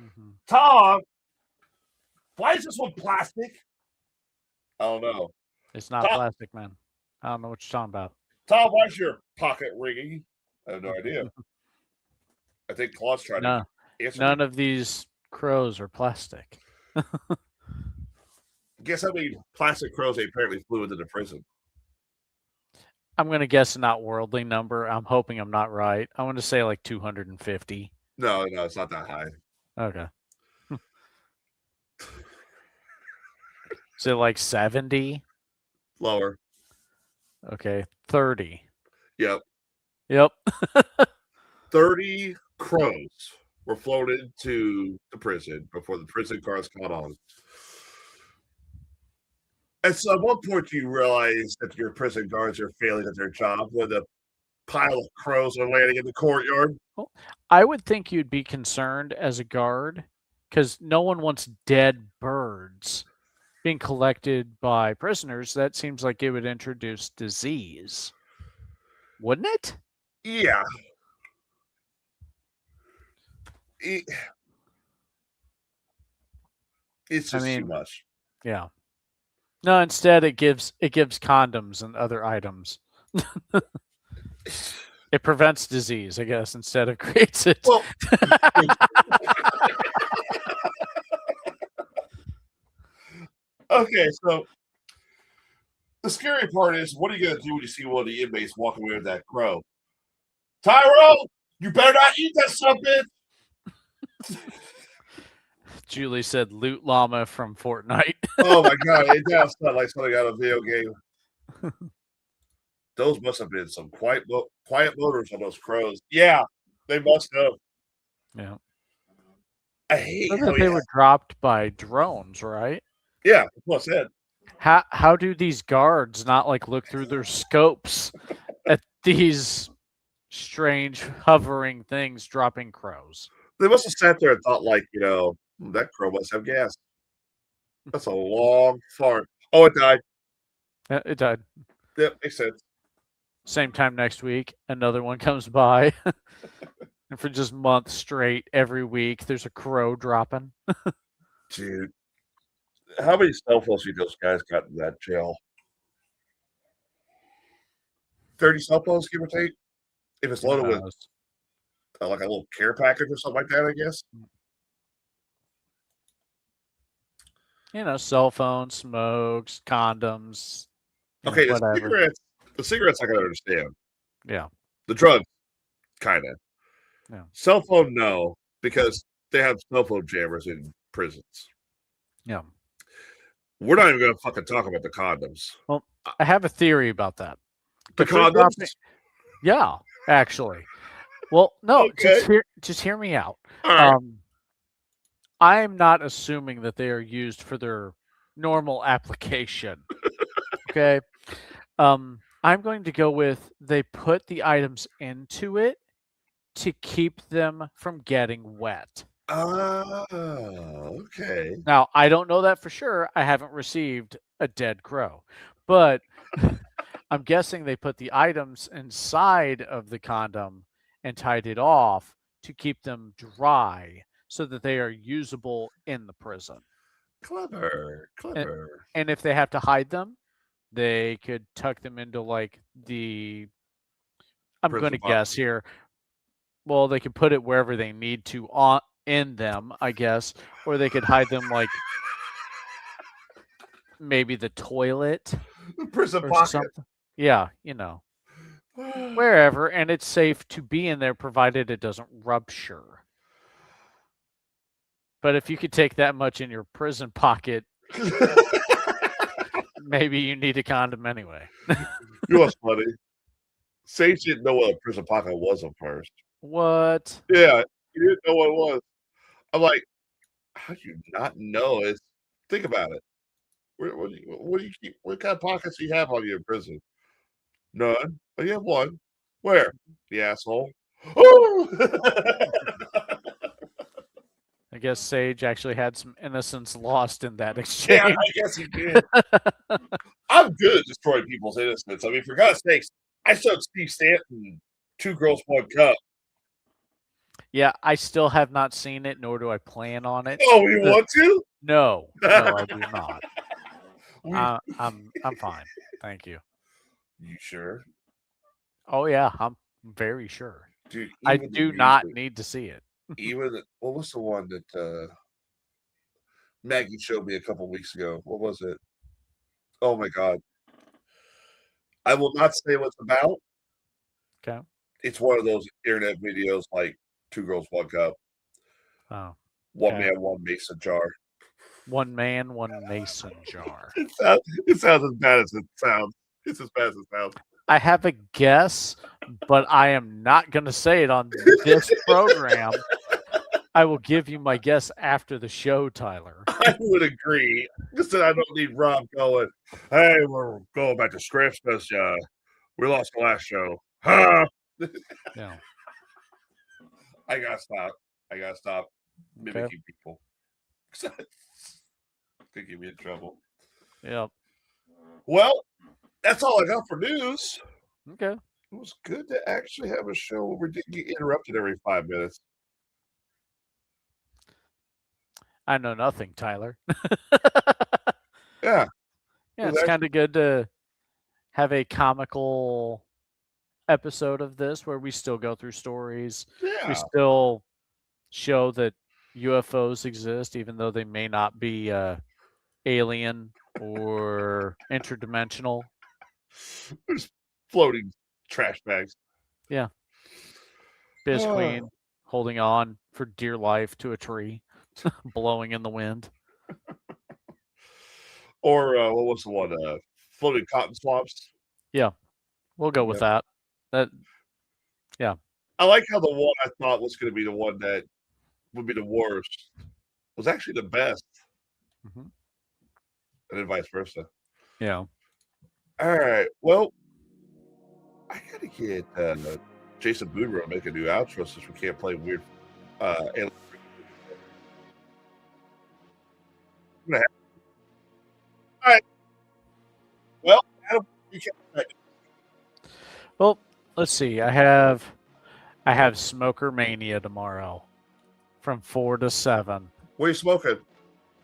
Mm-hmm. Tom, why is this one plastic? I don't know. It's not plastic, man. I don't know what you're talking about. Tom, why is your pocket ringing? I have no idea. I think Claude's trying to answer. None of these crows are plastic. Guess how many plastic crows they apparently flew into the prison? I'm going to guess a not worldly number. I'm hoping I'm not right. I want to say like 250. No, it's not that high. Okay. Is it like 70? Lower. Okay. 30. Yep. 30 crows were flown into the prison before the prison cars caught on. And so at one point you realize that your prison guards are failing at their job when the pile of crows are landing in the courtyard. Well, I would think you'd be concerned as a guard because no one wants dead birds being collected by prisoners. That seems like it would introduce disease. Wouldn't it? Yeah. It's just too much. Yeah. No, instead it gives condoms and other items. It prevents disease, I guess, instead of creates it. Well, okay, so the scary part is, what are you going to do when you see one of the inmates walking away with that crow? Tyrone, you better not eat that something. Julie said loot llama from Fortnite. Oh my god, it does sound like something out of a video game. Those must have been some quiet motors on those crows. Yeah, they must have. Yeah. I hate how they were dropped by drones, right? Yeah, that's what I said. How do these guards not like look through their scopes at these strange hovering things dropping crows? They must have sat there and thought, like, that crow must have gas. That's a long fart. Oh, it died. Yeah, it died. Yep, makes sense. Same time next week, another one comes by. And for just months straight, every week, there's a crow dropping. Dude, how many cell phones do those guys got in that jail? 30 cell phones, give or take? If it's Who loaded with knows? like a little care package or something like that, I guess. You know, cell phones, smokes, condoms. You know, Okay, whatever. the cigarettes I can understand. Yeah. The drugs, kind of. Yeah. Cell phone, no, because they have cell phone jammers in prisons. Yeah. We're not even going to fucking talk about the condoms. Well, I have a theory about that. The If they're condoms? dropping- Yeah, actually. Well, no, Okay. just hear me out. All right. I am not assuming that they are used for their normal application. Okay. I'm going to go with they put the items into it to keep them from getting wet. Oh, okay. Now, I don't know that for sure. I haven't received a dead crow, but I'm guessing they put the items inside of the condom and tied it off to keep them dry so that they are usable in the prison. Clever. And if they have to hide them, they could tuck them into like I'm going to guess here. Well, they could put it wherever they need to in them, I guess, or they could hide them like maybe the toilet, prison or pocket. something. Yeah, you know, wherever, and it's safe to be in there provided it doesn't rupture. But if you could take that much in your prison pocket, maybe you need a condom anyway. You know what's funny? Sage didn't know what a prison pocket was at first. What? Yeah, he didn't know what it was. I'm like, how do you not know? Think about it. What do you keep? What kind of pockets do you have on you in prison? None. Oh, you have one. Where? The asshole. Oh! I guess Sage actually had some innocence lost in that exchange. Yeah, I guess he did. I'm good at destroying people's innocence. I mean, for God's sakes, I showed Steve Stanton 2 Girls, 1 Cup. Yeah, I still have not seen it, nor do I plan on it. Oh, you want to? No, I do not. I'm fine. Thank you. You sure? Oh yeah, I'm very sure. Dude, I do not need to see it. Even what was the one that Maggie showed me a couple weeks ago? What was it? Oh my God! I will not say what it's about. Okay. It's one of those internet videos like 2 Girls, 1 Cup. Oh. One man, one mason jar. One man, one mason jar. It sounds as bad as it sounds. It's as bad as it sounds. I have a guess, but I am not going to say it on this program. I will give you my guess after the show, Tyler. I would agree. Just that I don't need Rob going, hey, we're going back to scripts because we lost the last show. Huh? Yeah. I gotta stop mimicking people. Could get me in trouble. Yep. Well, that's all I got for news. Okay. It was good to actually have a show where we didn't get interrupted every 5 minutes. I know nothing, Tyler. Yeah. Yeah, it's kind of good to have a comical episode of this where we still go through stories. Yeah. We still show that UFOs exist, even though they may not be alien or interdimensional. There's floating trash bags. Yeah. Biz Queen holding on for dear life to a tree, blowing in the wind. Or what was the one? Floating cotton swabs. Yeah, we'll go with that. Yeah. I like how the one I thought was going to be the one that would be the worst was actually the best. Mm-hmm. And then vice versa. Yeah. All right. Well, I got to get Jason Boudreaux to make a new outro since we can't play weird alien. All right. Well, Adam, you can't. Well, let's see. I have Smoker Mania tomorrow from 4 to 7. What are you smoking?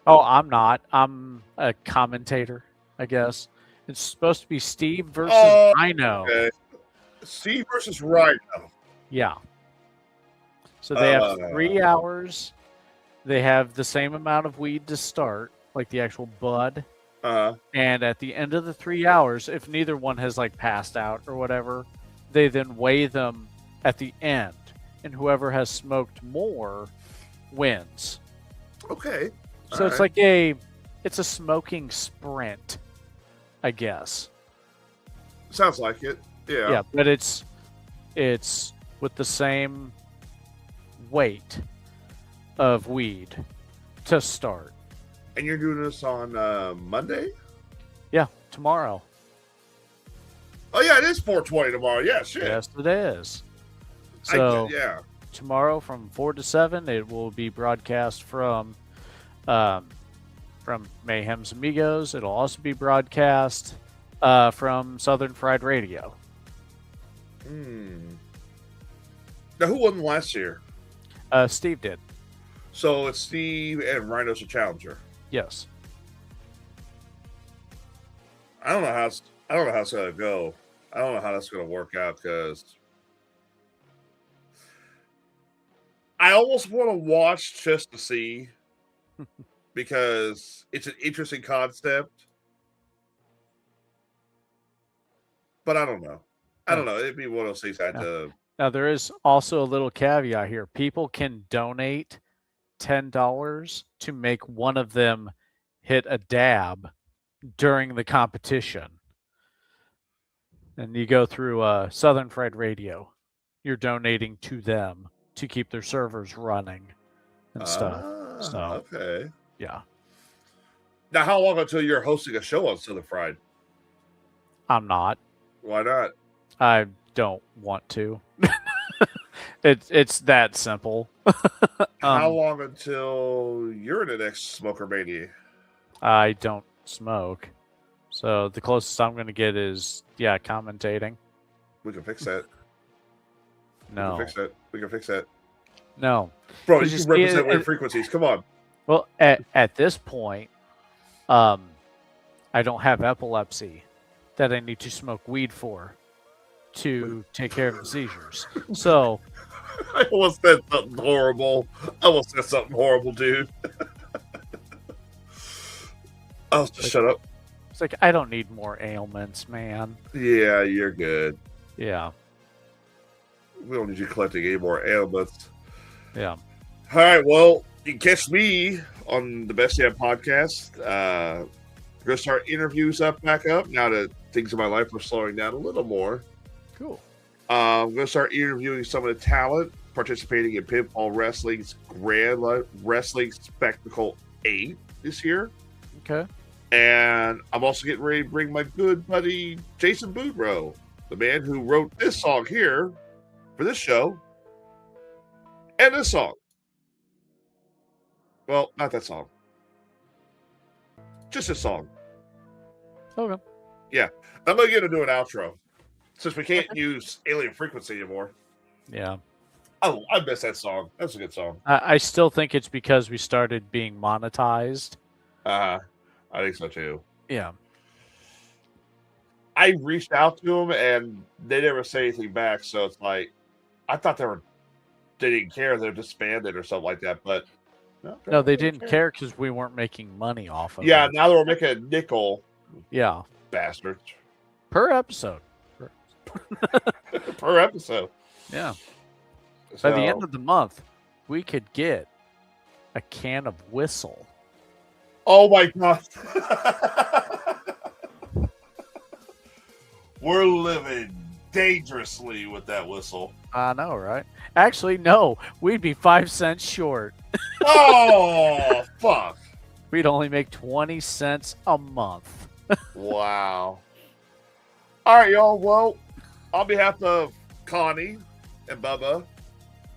Oh, I'm not. I'm a commentator, I guess. It's supposed to be Steve versus I know. Okay. Steve versus Rhino. Yeah. So they have 3 hours. They have the same amount of weed to start, like the actual bud. And at the end of the 3 hours, if neither one has like passed out or whatever, they then weigh them at the end, and whoever has smoked more wins. Okay. So it's like it's a smoking sprint, I guess. Sounds like it. Yeah. Yeah, but it's with the same weight of weed to start. And you're doing this on Monday? Yeah, tomorrow. Oh yeah, it is 420 tomorrow. Yeah, shit. Yes, it is. So yeah. Tomorrow from 4 to 7, it will be broadcast from Mayhem's Amigos. It'll also be broadcast from Southern Fried Radio. Now, who won last year? Steve did. So it's Steve and Rhino's a challenger. Yes. I don't know how it's gonna go. I don't know how that's gonna work out because I almost want to watch just to see because it's an interesting concept. But I don't know. It'd be one of those things I had to. Now, there is also a little caveat here. People can donate $10 to make one of them hit a dab during the competition. And you go through Southern Fried Radio. You're donating to them to keep their servers running and stuff. So, okay. Yeah. Now, how long until you're hosting a show on Southern Fried? I'm not. Why not? I don't want to. It's that simple. How long until you're in the next Smoker Mania? I don't smoke. So the closest I'm going to get is, commentating. We can fix that. No. We can fix that. No. Bro, you can represent Werid Frequenceis. Come on. Well, at this point, I don't have epilepsy that I need to smoke weed for to take care of the seizures. So I almost said something horrible. Dude. I'll just shut up. It's like, I don't need more ailments, man. Yeah, you're good. Yeah. We don't need you collecting any more ailments. Yeah. All right, well, you can catch me on the Best Damn podcast. We're going to start interviews back up now that things in my life are slowing down a little more. Cool. I'm going to start interviewing some of the talent participating in Pinball Wrestling's Grand Wrestling Spectacle 8 this year. Okay. And I'm also getting ready to bring my good buddy Jason Boudreaux, the man who wrote this song here for this show, and this song. Well, not that song. Just this song. Okay. Yeah. I'm going to get into an outro since we can't use Alien Frequency anymore. Yeah. Oh, I miss that song. That's a good song. I still think it's because we started being monetized. I think so too. Yeah. I reached out to them and they never say anything back. So it's like, I thought they didn't care. They're disbanded or something like that. But no, they didn't care because we weren't making money off of it. Yeah, now they're making a nickel. Yeah. Bastards. Per episode. Per episode. Yeah. So, By the end of the month, we could get a can of Whistle. Oh my God. We're living dangerously with that Whistle. I know, right? Actually, no. We'd be 5 cents short. Oh, fuck. We'd only make 20 cents a month. Wow. All right, y'all. Well, on behalf of Connie and Bubba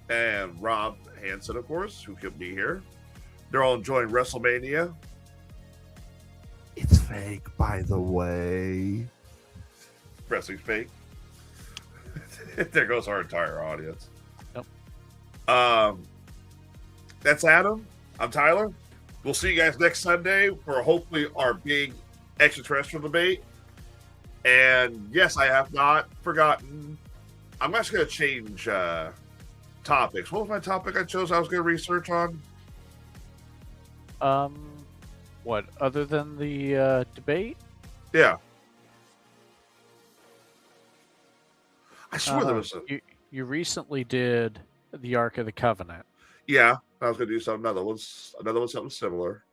and Rob Hansen, of course, who could be here, they're all enjoying WrestleMania. It's fake, by the way. Wrestling's fake. There goes our entire audience. Nope. That's Adam. I'm Tyler. We'll see you guys next Sunday for hopefully our big extraterrestrial debate. And yes, I have not forgotten I'm actually going to change topics. What was my topic I chose I was going to research on? What, other than the debate? Yeah. I swear there was a... You recently did the Ark of the Covenant. Yeah, I was going to do something. Another one, something similar.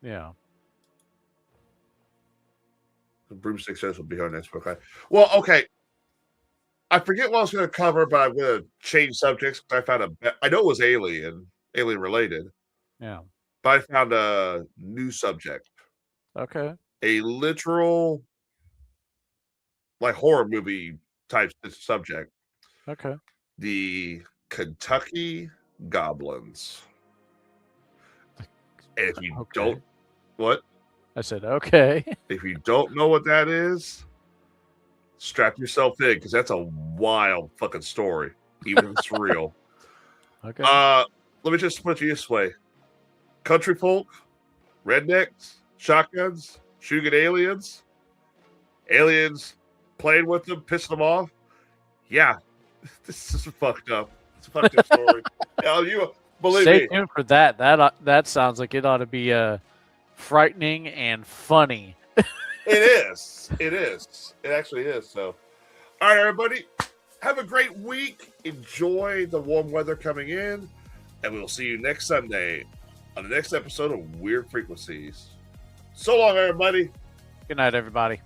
Yeah. The Broomstick says will be our next book. Well, okay. I forget what I was going to cover, but I'm going to change subjects because I found I know it was alien related. Yeah. But I found a new subject. Okay. A literal, like, horror movie type subject. Okay. The Kentucky Goblins. And if you don't, what? I said, okay. If you don't know what that is, strap yourself in because that's a wild fucking story, even if it's real. Okay. Let me just put it this way: country folk, rednecks, shotguns, shooting at aliens playing with them, pissing them off. Yeah, this is fucked up. It's a fucked up story. Hell, you believe Stay me. tuned for that. That sounds like it ought to be frightening and funny. It is. It is. It actually is. So, all right, everybody, have a great week. Enjoy the warm weather coming in, and we'll see you next Sunday on the next episode of Werid Frequenceis. So long, everybody. Good night, everybody.